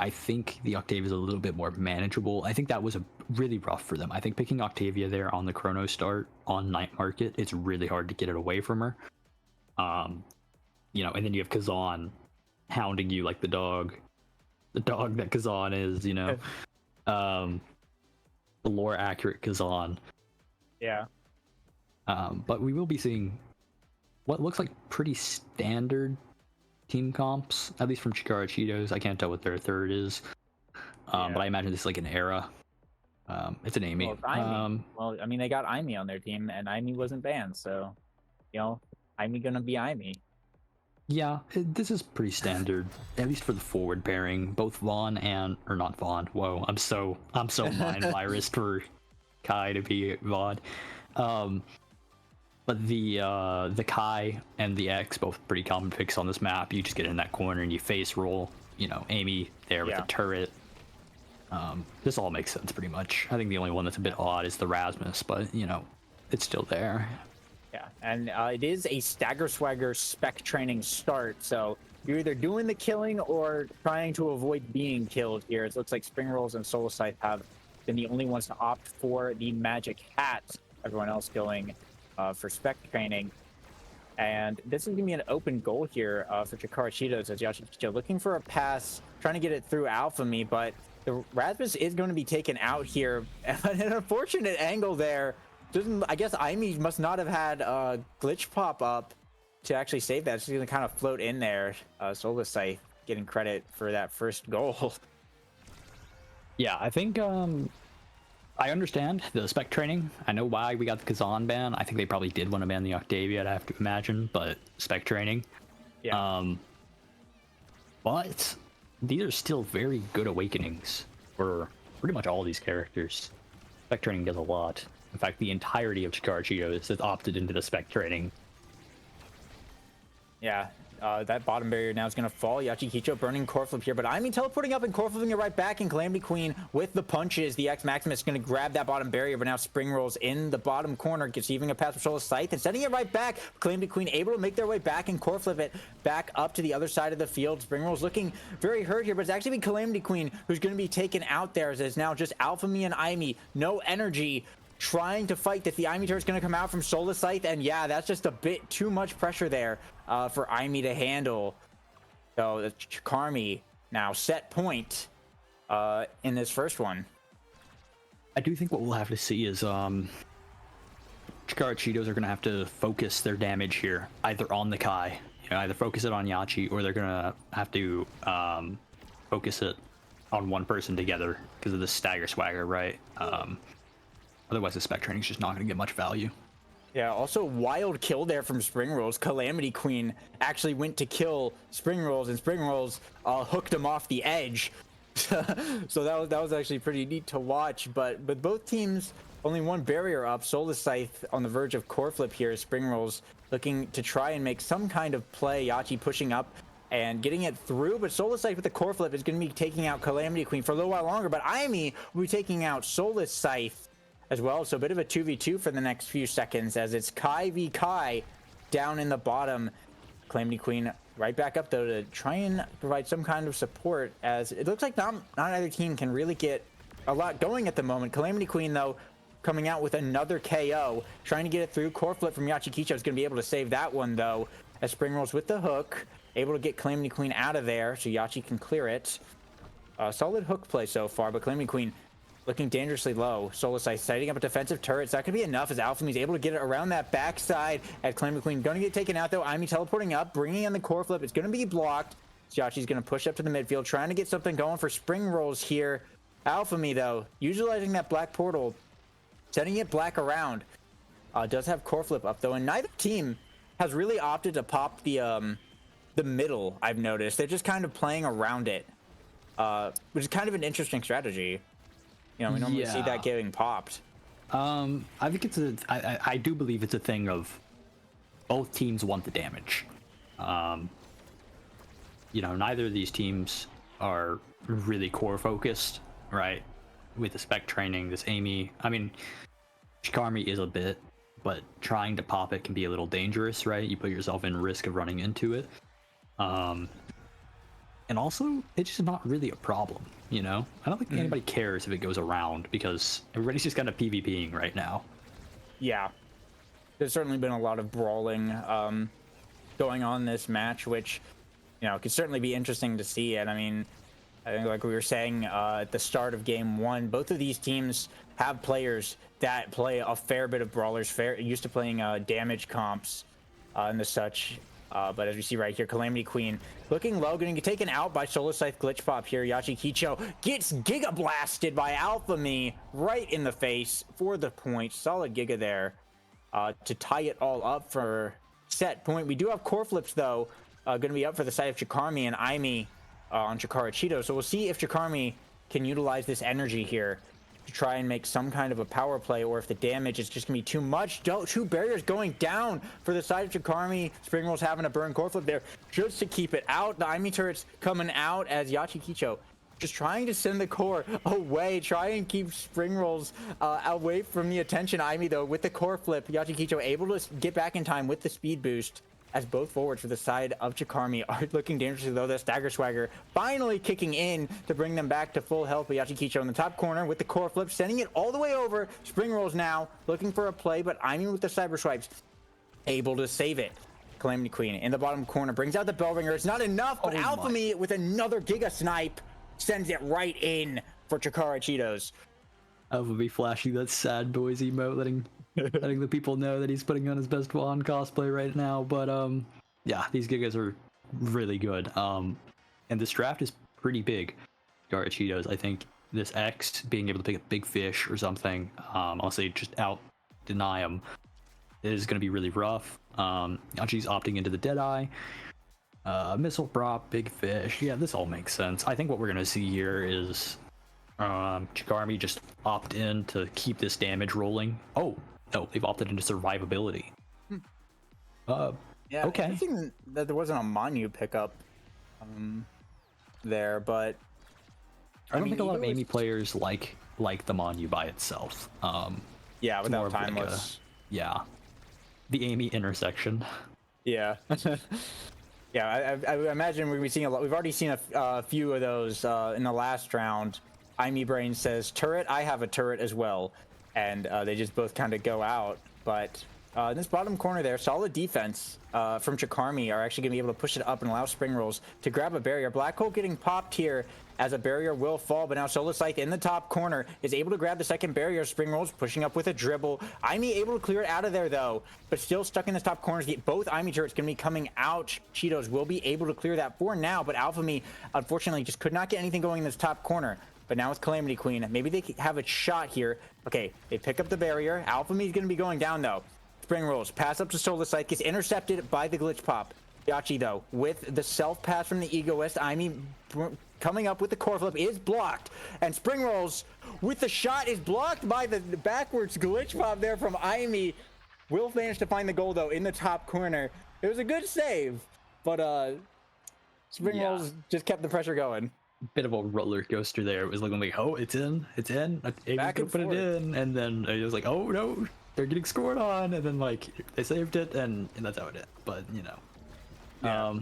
S1: think the Octavia is a little bit more manageable. I think that was really rough for them. I think picking Octavia there on the Chrono start on Night Market, it's really hard to get it away from her. You know, and then you have Kazan hounding you like the dog that Kazan is, you know. The lore accurate Kazan.
S2: Yeah.
S1: But we will be seeing what looks like pretty standard team comps, at least from Chikara Cheetos. I can't tell what their third is. But I imagine this is like an era. It's an Amy.
S2: Well, Aimi. Well, I mean, they got Aimi on their team, and Aimi wasn't banned, so, you know, Aimi gonna be Aimi.
S1: Yeah, this is pretty standard, at least for the forward pairing. Both Vaughn and, or not Vaughn. Whoa, I'm so mind virus for Kai to be Vaughn. But the Kai and the X, both pretty common picks on this map. You just get in that corner and you face roll. You know, Amy there with the turret. This all makes sense pretty much. I think the only one that's a bit odd is the Rasmus, but you know, it's still there.
S2: Yeah, and it is a Stagger Swagger spec training start, so you're either doing the killing or trying to avoid being killed here. It looks like Spring Rolls and Soul Scythe have been the only ones to opt for the Magic Hat. Everyone else going for spec training. And this is going to be an open goal here for Chikara Cheetos as Yachikicho looking for a pass, trying to get it through Alpha Me, but the Rasmus is going to be taken out here. An unfortunate angle there. I guess Aimi must not have had a glitch pop up to actually save that. She's going to kind of float in there. Solar Scythe getting credit for that first goal.
S1: Yeah, I think I understand the spec training. I know why we got the Kazan ban. I think they probably did want to ban the Octavia, I'd have to imagine, but spec training.
S2: Yeah.
S1: But these are still very good awakenings for pretty much all these characters. Spec training does a lot. In fact, the entirety of Chikara Cheetos has opted into the spec training.
S2: Yeah. That bottom barrier now is going to fall. Yachikicho burning core flip here, but I mean teleporting up and core flipping it right back, and Calamity Queen with the punches. The X Maximus is going to grab that bottom barrier, but now Spring Rolls in the bottom corner, gets even a pass for Solar Scythe and setting it right back. Calamity Queen able to make their way back and core flip it back up to the other side of the field. Spring Rolls looking very hurt here, but it's actually been Calamity Queen who's going to be taken out there, as it's now just Alpha Me and Aimi. No energy, trying to fight that. The Aimi turret's going to come out from Solar Scythe, and yeah, that's just a bit too much pressure there for Aimi to handle. So the Chikarmi now set point in this first one.
S1: I do think what we'll have to see is Chikara Cheetos are going to have to focus their damage here, either on the Kai, either focus it on Yachi, or they're going to have to focus it on one person together because of the stagger swagger, right? Otherwise, the spec training is just not going to get much value.
S2: Yeah, also wild kill there from Spring Rolls. Calamity Queen actually went to kill Spring Rolls, and Spring Rolls hooked him off the edge. So that was actually pretty neat to watch. But both teams only one barrier up. Solar Scythe on the verge of core flip here. Spring Rolls looking to try and make some kind of play. Yachi pushing up and getting it through, but Solar Scythe with the core flip is going to be taking out Calamity Queen for a little while longer. But Aimi will be taking out Solar Scythe as well, so a bit of a 2v2 for the next few seconds, as it's Kai v Kai down in the bottom. Calamity Queen right back up though to try and provide some kind of support, as it looks like not either team can really get a lot going at the moment. Calamity Queen though coming out with another KO, trying to get it through. Core flip from Yachikicho is going to be able to save that one though, as Spring Rolls with the hook able to get Calamity Queen out of there so Yachi can clear it. Solid hook play so far, but Calamity Queen looking dangerously low. Solar Scythe setting up a defensive turret. So that could be enough, as Alpha is able to get it around that backside. As Calamity Queen going to get taken out though. Aimi teleporting up, bringing in the core flip. It's going to be blocked. Yachi's going to push up to the midfield, trying to get something going for Spring Rolls here. Alpha Me though, utilizing that black portal, setting it black around. Does have core flip up though, and neither team has really opted to pop the middle. I've noticed they're just kind of playing around it, which is kind of an interesting strategy. We normally see that getting popped.
S1: I think I do believe it's a thing of both teams want the damage. Neither of these teams are really core focused, right? With the spec training, this Amy, Chikarmi is a bit, but trying to pop it can be a little dangerous, right? You put yourself in risk of running into it. And also, it's just not really a problem, I don't think anybody cares if it goes around, because everybody's just kind of PvPing right now.
S2: Yeah. There's certainly been a lot of brawling going on in this match, which, could certainly be interesting to see. And I think like we were saying at the start of game one, both of these teams have players that play a fair bit of brawlers, used to playing damage comps and the such. But as we see right here, Calamity Queen looking low, getting taken out by Solar Scythe Glitch Pop here. Yachikicho gets Giga Blasted by Alpha Me right in the face for the point. Solid Giga there to tie it all up for set point. We do have core flips though, going to be up for the side of Chikarmi and Aimi on Chikara Cheeto. So we'll see if Chikarmi can utilize this energy here to try and make some kind of a power play, or if the damage is just gonna be too much. Two barriers going down for the side of Chikarmi. Spring Rolls having a burn core flip there just to keep it out. The Aimi turret's coming out, as Yachikicho just trying to send the core away, try and keep Spring Rolls away from the attention. Aimi though with the core flip, Yachikicho able to get back in time with the speed boost, as both forwards for the side of Chikarmi are looking dangerously though. The stagger swagger finally kicking in to bring them back to full health. But Yachikicho in the top corner with the core flip, sending it all the way over. Spring Rolls now looking for a play, but Aimi with the cyber swipes able to save it. Calamity Queen in the bottom corner brings out the bell ringer. It's not enough, but Alpha Me with another Giga Snipe sends it right in for Chikara Cheetos.
S1: Alpha Me flashing that sad boys emote, letting the people know that he's putting on his best wand cosplay right now. But yeah, these Gigas are really good. And this draft is pretty big. Chikara Cheetos, I think this X being able to pick a big fish or something, honestly just out deny him, is going to be really rough. Yachi's opting into the Deadeye. Missile prop, big fish. Yeah, this all makes sense. I think what we're going to see here is Chikarmi just opt in to keep this damage rolling. Oh, no, they've opted into survivability.
S2: Yeah,
S1: Okay.
S2: interesting that there wasn't a Manu pickup there, but
S1: I don't
S2: mean,
S1: think a lot of
S2: Ego
S1: Amy
S2: is-
S1: players like the Monu by itself.
S2: yeah,
S1: It's more
S2: without
S1: of like
S2: timeless.
S1: yeah, the Amy intersection.
S2: Yeah. Yeah, I imagine we'll be seeing a lot. We've already seen a few of those in the last round. Imee Brain says, turret, I have a turret as well. And they just both kind of go out. But in this bottom corner there, solid defense from Chakarmi are actually going to be able to push it up and allow Spring Rolls to grab a barrier. Black Hole getting popped here as a barrier will fall, but now Solar Scythe in the top corner is able to grab the second barrier. Spring Rolls pushing up with a dribble. Imee able to clear it out of there though, but still stuck in the top corners. Both Imee turrets going to be coming out. Cheetos will be able to clear that for now, but AlphaMe unfortunately just could not get anything going in this top corner. But now it's Calamity Queen. Maybe they have a shot here. Okay, they pick up the barrier. AlphaMe is going to be going down though. Spring Rolls pass up to Solar Scythe, gets intercepted by the glitch pop. Yachi though, with the self pass from the Egoist, Imee coming up with the core flip is blocked, and Spring Rolls with the shot is blocked by the backwards glitch pop there from Imee. Will manage to find the goal though in the top corner. It was a good save, but Spring
S1: Yeah.
S2: Rolls just kept the pressure going.
S1: Bit of a roller coaster there. It was looking like, oh, it's in. Amy's
S2: Back
S1: gonna
S2: and
S1: put it
S2: forth.
S1: in, and then it was like, oh no, they're getting scored on, and then like they saved it, and that's how it is. But you know,
S2: Yeah.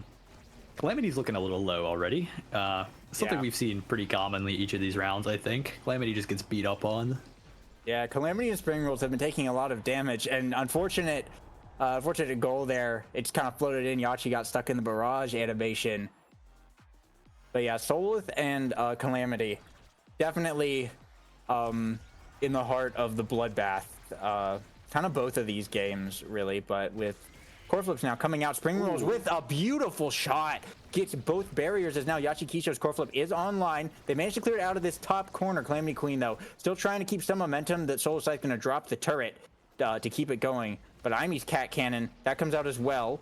S1: Calamity's looking a little low already. Something
S2: Yeah.
S1: we've seen pretty commonly each of these rounds. I think Calamity just gets beat up on.
S2: Yeah, Calamity and Spring Rolls have been taking a lot of damage, and unfortunate goal there. It's kind of floated in. Yachi got stuck in the barrage animation. But yeah, Solith and Calamity definitely in the heart of the bloodbath. Kind of both of these games, really, but with core flips now coming out. Spring Rolls with a beautiful shot. Gets both barriers as now Yachi Kisho's core flip is online. They managed to clear it out of this top corner. Calamity Queen, though, still trying to keep some momentum. That Solar Scythe going to drop the turret to keep it going. But Imee's Cat Cannon, that comes out as well.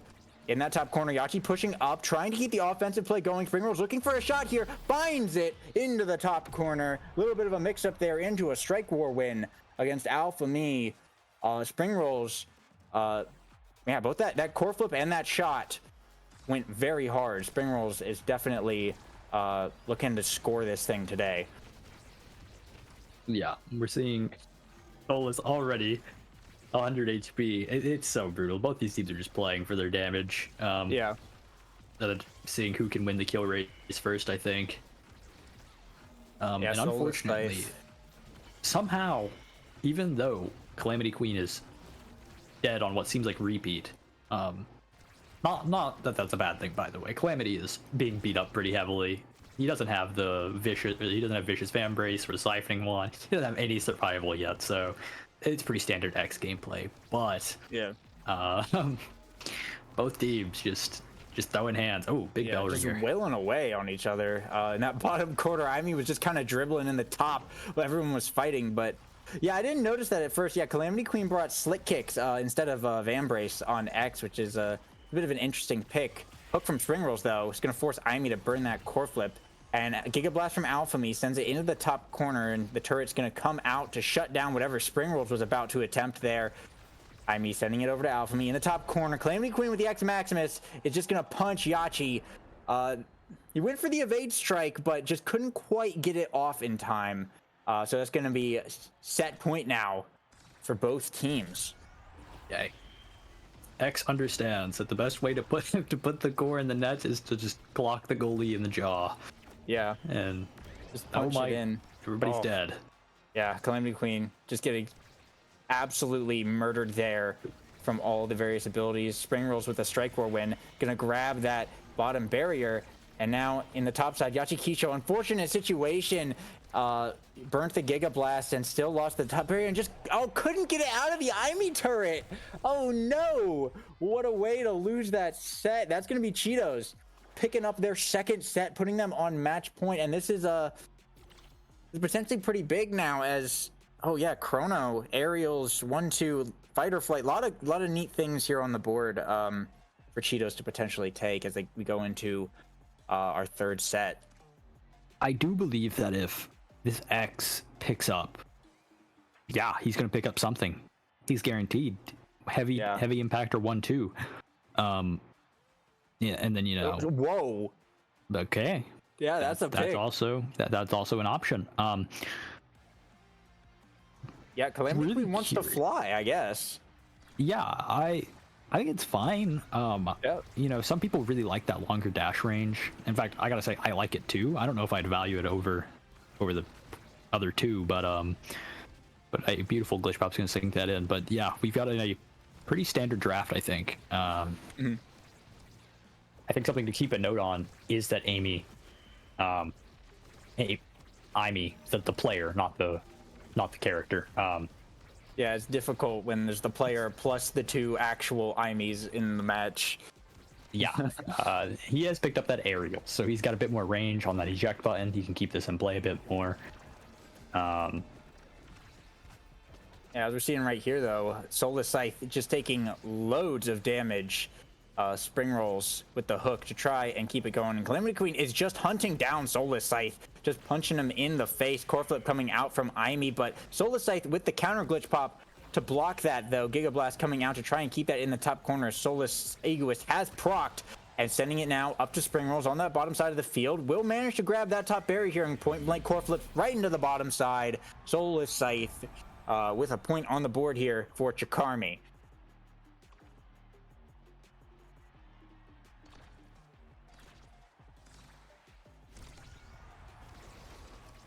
S2: In that top corner, Yachi pushing up, trying to keep the offensive play going. Spring Rolls looking for a shot here, finds it into the top corner. A little bit of a mix-up there into a Strike War win against AlphaMe. Spring Rolls, yeah, both that core flip and that shot went very hard. Spring Rolls is definitely looking to score this thing today.
S1: Yeah, we're seeing Solus already 100 HP. It's so brutal. Both these teams are just playing for their damage.
S2: Yeah.
S1: Seeing who can win the kill race first, I think. And
S2: Solus
S1: unfortunately,
S2: Scythe.
S1: somehow, even though Calamity Queen is dead on what seems like repeat, not that that's a bad thing, by the way. Calamity is being beat up pretty heavily. He doesn't have vicious fan brace or the siphoning one. He doesn't have any survival yet, so it's pretty standard X gameplay. But
S2: Yeah.
S1: both teams just throwing hands. Oh, big
S2: Yeah,
S1: bell
S2: just
S1: ringer.
S2: wailing away on each other. In that bottom quarter, Imee was just kind of dribbling in the top while everyone was fighting. But yeah, I didn't notice that at first. Yeah, Calamity Queen brought slick kicks instead of Van Brace on X, which is a bit of an interesting pick. Hook from Spring Rolls, though, is going to force Imee to burn that core flip. And Giga Blast from AlphaMe sends it into the top corner, and the turret's going to come out to shut down whatever Spring Rolls was about to attempt there. Imee sending it over to AlphaMe in the top corner. Calamity Queen with the X Maximus is just going to punch Yachi. He went for the evade strike, but just couldn't quite get it off in time. So that's going to be a set point now for both teams.
S1: Yay. X understands that the best way to put the core in the net is to just clock the goalie in the jaw.
S2: Yeah,
S1: And
S2: just punch it in.
S1: everybody's
S2: Oh.
S1: dead.
S2: Yeah, Calamity Queen just getting absolutely murdered there from all the various abilities. Spring Rolls with a Strike War win, gonna grab that bottom barrier, and now in the top side, Yachi Kisho, unfortunate situation, burnt the Giga Blast and still lost the top barrier and just couldn't get it out of the Imee turret. Oh no! What a way to lose that set. That's gonna be Cheetos picking up their second set, putting them on match point, and this is potentially pretty big now as Chrono, Aerials, 1-2, Fight or Flight, lot of neat things here on the board for Cheetos to potentially take as we go into our third set.
S1: I do believe that if this X picks up, he's going to pick up something. He's guaranteed heavy impact or 1-2. Yeah, and then
S2: Whoa.
S1: okay,
S2: Yeah, that's a pick.
S1: That's also an option.
S2: Yeah, Calamity
S1: really
S2: Queen wants to fly, I guess.
S1: Yeah, I think it's fine.
S2: Yep.
S1: Some people really like that longer dash range. In fact, I gotta say I like it too. I don't know if I'd value it over the other two, but a beautiful glitch pop's gonna sink that in. But yeah, we've got a pretty standard draft, I think.
S2: Mm-hmm.
S1: I think something to keep a note on is that Amy, the player, not the character.
S2: Yeah, it's difficult when there's the player plus the two actual Imies in the match.
S1: Yeah, he has picked up that aerial, so he's got a bit more range on that eject button. He can keep this in play a bit more.
S2: Yeah, as we're seeing right here, though, Soulless Scythe just taking loads of damage. Spring rolls with the hook to try and keep it going. And Calamity Queen is just hunting down Soulless Scythe, just punching him in the face. Core flip coming out from Imi, but Soulless Scythe with the counter glitch pop to block that, though. Giga Blast coming out to try and keep that in the top corner. Soulless Egoist has procced and sending it now up to Spring Rolls on that bottom side of the field. Will manage to grab that top barrier here and point blank core flip right into the bottom side. Soulless Scythe with a point on the board here for Chakarmi.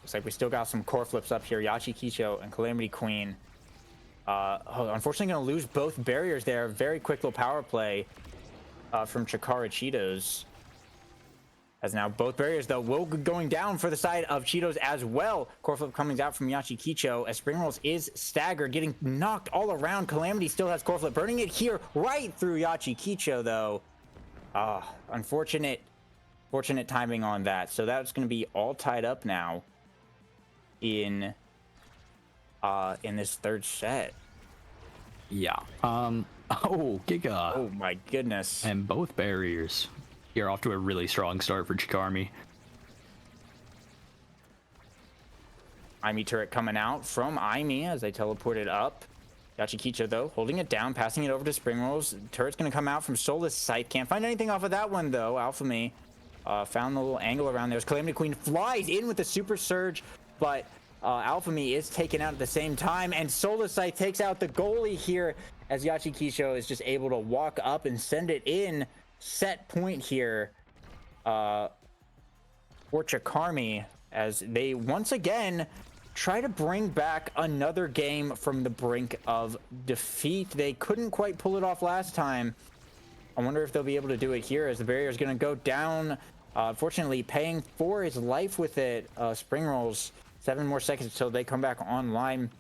S2: Looks like we still got some core flips up here. Yachi Kicho and Calamity Queen. Unfortunately, going to lose both barriers there. Very quick little power play from Chikara Cheetos. As now both barriers, though, will be going down for the side of Cheetos as well. Core flip coming out from Yachi Kicho as Spring Rolls is staggered, getting knocked all around. Calamity still has core flip, burning it here right through Yachi Kicho, though. Unfortunate timing on that. So that's going to be all tied up now in this third set.
S1: Yeah. Oh, Giga.
S2: Oh my goodness.
S1: And both barriers. You're off to a really strong start for Chakarmi.
S2: Imi turret coming out from Imi as they teleported up. Yachikicho, though, holding it down, passing it over to Spring Rolls. Turret's going to come out from Soulless Scythe. Can't find anything off of that one, though. Alpha Me found the little angle around there. As Calamity Queen flies in with the Super Surge, but Alpha Me is taken out at the same time, and Soulless Scythe takes out the goalie here as Yachikicho is just able to walk up and send it in. Set point here for Chakarmi as they once again try to bring back another game from the brink of defeat. They couldn't quite pull it off last time. I wonder if they'll be able to do it here as the barrier is going to go down. Unfortunately, paying for his life with it. Spring Rolls, 7 more seconds until they come back online.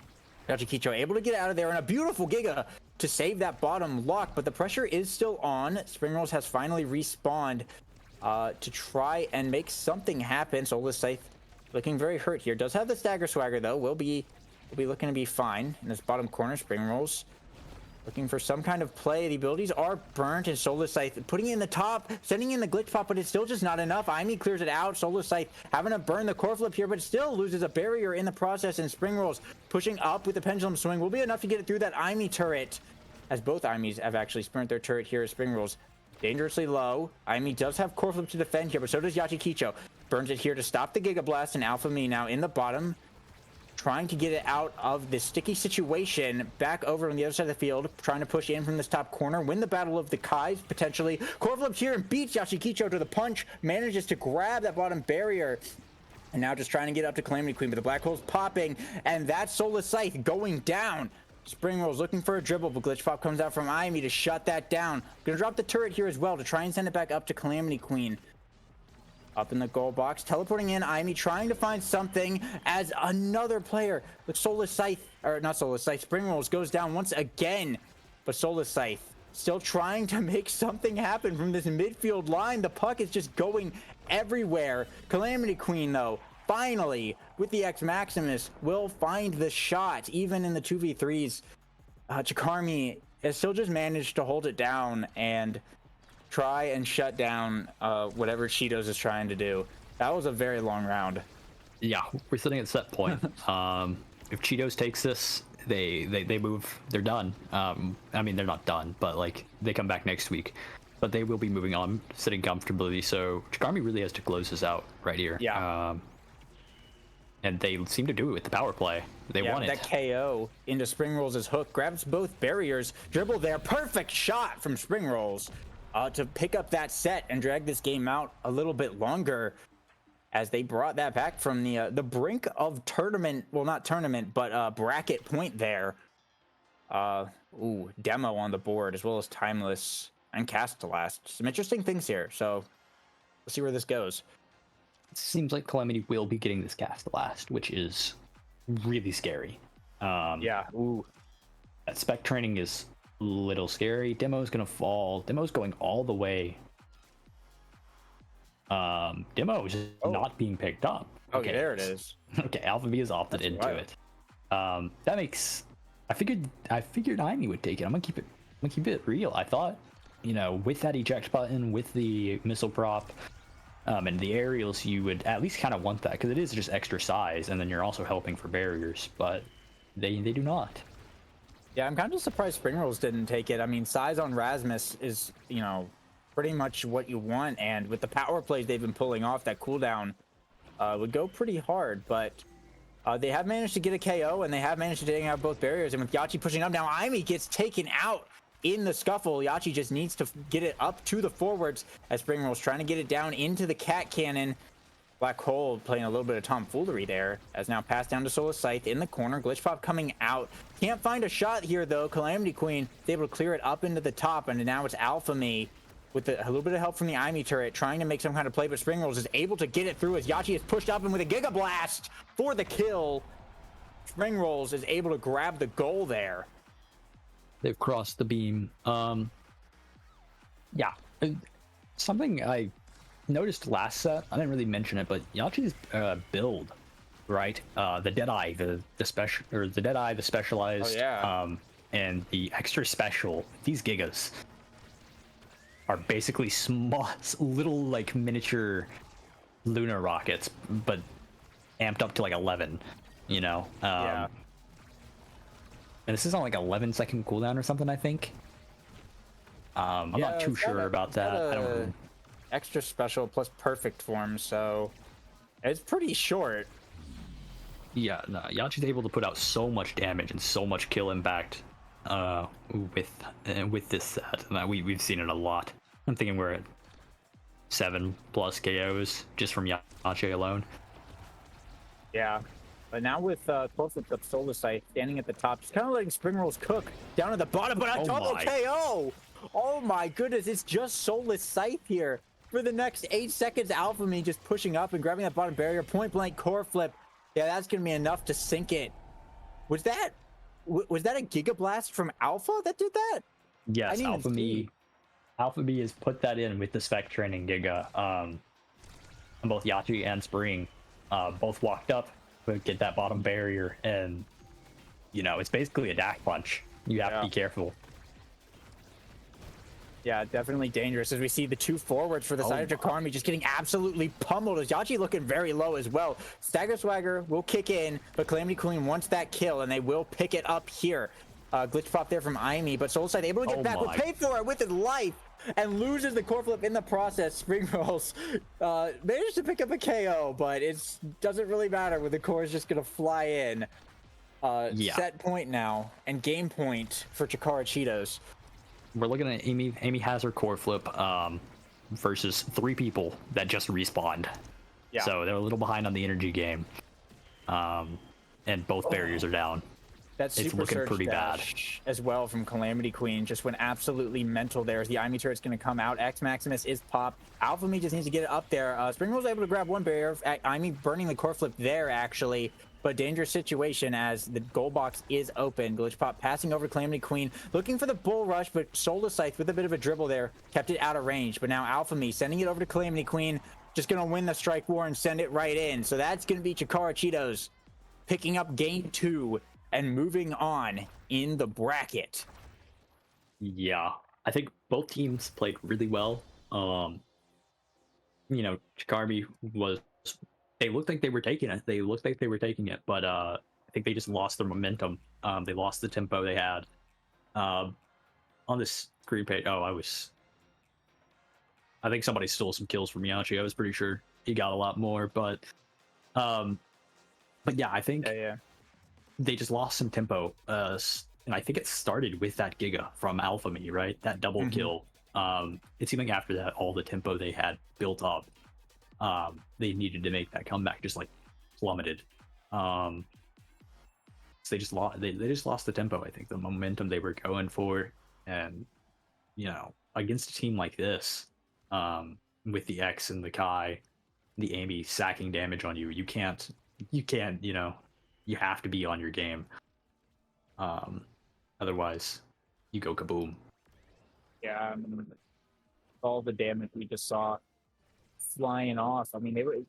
S2: Yachikicho able to get out of there, and a beautiful Giga to save that bottom lock, but the pressure is still on. Spring Rolls has finally respawned to try and make something happen. Soulless Scythe looking very hurt here. Does have the stagger swagger, though. Will be looking to be fine in this bottom corner. Spring Rolls looking for some kind of play. The abilities are burnt, and Soulless Scythe putting it in the top, sending in the glitch pop, but it's still just not enough. Imi clears it out. Soulless Scythe having to burn the core flip here, but still loses a barrier in the process, and Spring Rolls pushing up with the pendulum swing will be enough to get it through that Imi turret, as both Imis have actually sprint their turret here as Spring Rolls dangerously low. Imi does have core flip to defend here, but so does Yachikicho. Burns it here to stop the Giga Blast, and Alpha Me now in the bottom, trying to get it out of this sticky situation. Back over on the other side of the field, trying to push in from this top corner, win the battle of the Kais, potentially. Core flips here and beats Yachikicho to the punch, manages to grab that bottom barrier, and now just trying to get up to Calamity Queen, but the black hole's popping, and that Soulless Scythe going down. Spring Rolls looking for a dribble, but glitch pop comes out from Imi to shut that down. Gonna drop the turret here as well to try and send it back up to Calamity Queen. Up in the goal box, teleporting in, Imi trying to find something as another player with Soulless Scythe, or not Soulless Scythe, Spring Rolls goes down once again, but Soulless Scythe still trying to make something happen from this midfield line. The puck is just going everywhere. Calamity Queen, though, finally, with the X Maximus, will find the shot, even in the 2v3s. Chakarmi has still just managed to hold it down and try and shut down whatever Cheetos is trying to do. That was a very long round.
S1: Yeah, we're sitting at set point. If Cheetos takes this, they move. They're done. I mean, they're not done, but like they come back next week. but they will be moving on, sitting comfortably. So Chikarmi really has to close this out right here.
S2: Yeah.
S1: And they seem to do it with the power play. They won it.
S2: That KO into Spring Rolls' hook, grabs both barriers, dribble there, perfect shot from Spring Rolls to pick up that set and drag this game out a little bit longer, as they brought that back from the brink of tournament, well, not tournament, but bracket point there. Demo on the board, as well as Timeless and Castellast. Some interesting things here, so we'll see where this goes.
S1: It seems like Calamity will be getting this cast last, which is really scary.
S2: Yeah. Ooh.
S1: That spec training is a little scary. Demo's gonna fall. Demo's going all the way. Demo is just not being picked up.
S2: Okay, there it is.
S1: Okay, Alpha B has opted into it. That makes. I figured Amy would take it. I'm gonna keep it real. I thought, with that eject button, with the missile prop. And the aerials, you would at least kind of want that, because it is just extra size, and then you're also helping for barriers, but they do not.
S2: Yeah, I'm kind of surprised Spring Rolls didn't take it. I mean, size on Rasmus is, pretty much what you want, and with the power plays they've been pulling off, that cooldown would go pretty hard, but they have managed to get a KO, and they have managed to take out both barriers, and with Yachi pushing up, now Aimi gets taken out in the scuffle. Yachi just needs to get it up to the forwards as Spring Rolls trying to get it down into the cat cannon. Black Hole playing a little bit of tomfoolery there, as now passed down to Soulless Scythe in the corner. Glitch Pop coming out. Can't find a shot here though. Calamity Queen is able to clear it up into the top, and now it's Alpha Me with a little bit of help from the Aimi turret trying to make some kind of play, but Spring Rolls is able to get it through as Yachi is pushed up and with a Giga Blast for the kill. Spring Rolls is able to grab the goal there.
S1: They've crossed the beam. Yeah, something I noticed last set, I didn't really mention it, but Yachi's build, right? The Deadeye, the special, or the Deadeye, the specialized, and the extra special. These Gigas are basically small, little like miniature lunar rockets, but amped up to like 11. Yeah. And this is on like 11-second cooldown or something, I think. I'm not too sure about that. I don't know.
S2: Extra special plus perfect form, so it's pretty short.
S1: Yeah, no, Yachi's able to put out so much damage and so much kill impact with this set. We've seen it a lot. I'm thinking we're at 7+ KOs just from Yachi alone.
S2: Yeah. But now with close up of Soulless Scythe standing at the top, just kind of letting Spring Rolls cook down at the bottom, but a double KO! Oh my goodness, it's just Soulless Scythe here. For the next 8 seconds, Alpha Me just pushing up and grabbing that bottom barrier, point blank core flip. Yeah, that's gonna be enough to sink it. Was that a Giga Blast from Alpha that did that?
S1: Yes, Alpha Me has put that in with the spec training Giga. Both Yachi and Spring both walked up, get that bottom barrier, and it's basically a dash punch. You have to be careful.
S2: Yeah, definitely dangerous as we see the two forwards for the side of Chikarmi just getting absolutely pummeled, as Yachi looking very low as well. Stagger Swagger will kick in, but Calamity Queen wants that kill, and they will pick it up here. Glitch Pop there from Aimi, but Soulless Scythe able to get back, will pay for it with his life, and loses the core flip in the process. Spring Rolls managed to pick up a KO, but it doesn't really matter when the core is just going to fly in. Set point now, and game point for Chikara Cheetos.
S1: We're looking at Amy. Amy has her core flip versus 3 people that just respawned. Yeah. So they're a little behind on the energy game. And both barriers are down.
S2: That's
S1: it's looking pretty bad
S2: as well from Calamity Queen. Just went absolutely mental there. As the Aimi turret's going to come out. X Maximus is popped. Alpha Me just needs to get it up there. Spring was able to grab one barrier. Aimi burning the core flip there, actually. But dangerous situation as the goal box is open. Glitch Pop passing over Calamity Queen, looking for the bull rush, but Soulless Scythe with a bit of a dribble there kept it out of range. But now Alpha Me sending it over to Calamity Queen, just going to win the strike war and send it right in. So that's going to be Chikara Cheetos picking up game 2 and moving on in the bracket.
S1: Yeah, I think both teams played really well. Chikarmi was. They looked like they were taking it. But I think they just lost their momentum. They lost the tempo they had. On this screen page, I was I think somebody stole some kills from Yachi. I was pretty sure he got a lot more, but yeah, I think
S2: Yeah.
S1: they just lost some tempo. And I think it started with that Giga from Alpha Me, right? That double kill. It seemed like after that, all the tempo they had built up, they needed to make that comeback just like plummeted. So they just lost. They just lost the tempo. I think the momentum they were going for, and against a team like this, with the X and the Kai, the Amy sacking damage on you, you can't. You have to be on your game. Otherwise, you go kaboom.
S2: Yeah, all the damage we just saw flying off. I mean,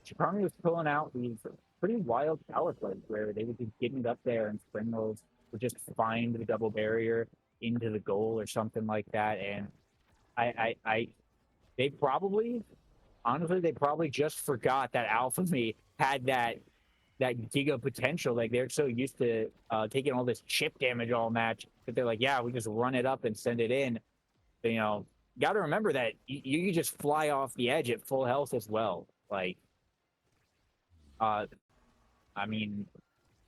S2: Chicago was pulling out these pretty wild power plays where they would just getting it up there and Springles would just find the double barrier into the goal or something like that. And they probably, honestly, they probably just forgot that Alpha Me had that giga potential. Like they're so used to taking all this chip damage all match that they're like, yeah, we just run it up and send it in. But, got to remember that you just fly off the edge at full health as well. Like, I mean,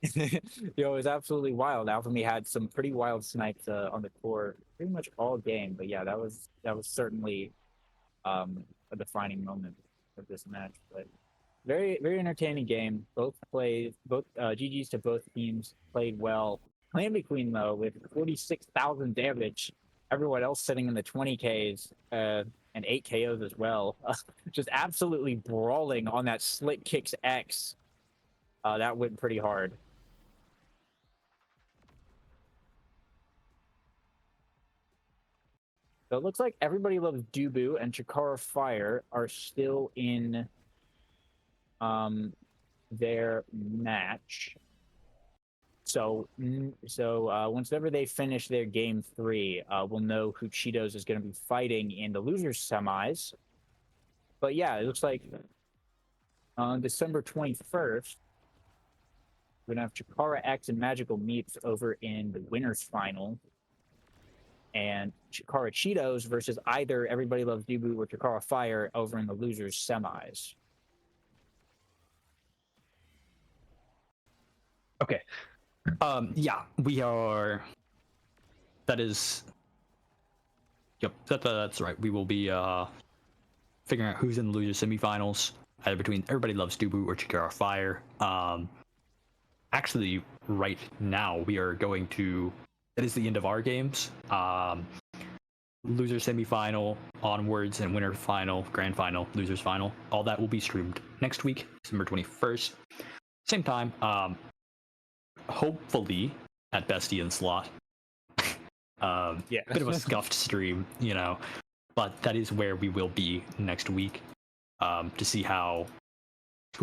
S2: it was absolutely wild. Alpha Me had some pretty wild snipes on the core pretty much all game. But yeah, that was certainly a defining moment of this match. But very, very entertaining game. Both GGs to both teams, played well. Calamity Queen, though, with 46,000 damage. Everyone else sitting in the 20Ks and 8 KOs as well. Just absolutely brawling on that Slick Kicks X. That went pretty hard. So it looks like Everybody Loves Dubu and Chikara Fire are still in their match. So whenever they finish their game 3, we'll know who Cheetos is going to be fighting in the losers semis. But yeah, it looks like on December 21st, we're going to have Chikara X and Magical Meats over in the winners final. And Chikara Cheetos versus either Everybody Loves Dubu or Chikara Fire over in the losers semis.
S1: Okay. Yeah, we are. That is. Yep, that's right. We will be figuring out who's in the loser semifinals, either between Everybody Loves Dubu or Chikara Fire. Actually, right now we are going to. That is the end of our games. Loser semifinal onwards and winner final, grand final, losers final. All that will be streamed next week, December 21st, same time. Hopefully at Bestian slot. Yeah, bit of a scuffed stream, but that is where we will be next week, to see who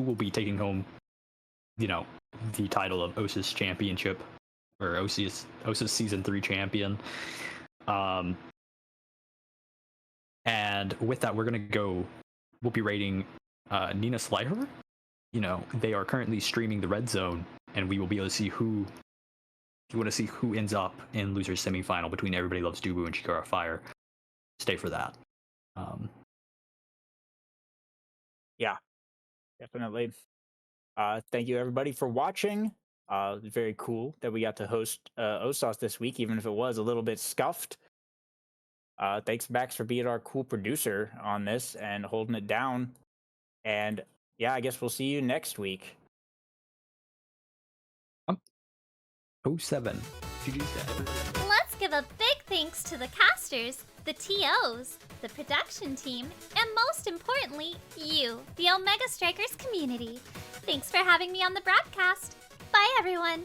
S1: will be taking home, the title of OSAS Championship or OSAS Season 3 champion. And with that, we'll be rating Nina Sliher. They are currently streaming the Red Zone, and we will be able to see who. If you want to see who ends up in losers semifinal between Everybody Loves Dubu and Chikara Fire, stay for that.
S2: Yeah, definitely. Thank you everybody for watching. Very cool that we got to host OSAS this week, even if it was a little bit scuffed. Thanks Max for being our cool producer on this and holding it down. And yeah, I guess we'll see you next week.
S1: 07.
S4: Let's give a big thanks to the casters, the TOs, the production team, and most importantly, you, the Omega Strikers community. Thanks for having me on the broadcast. Bye, everyone.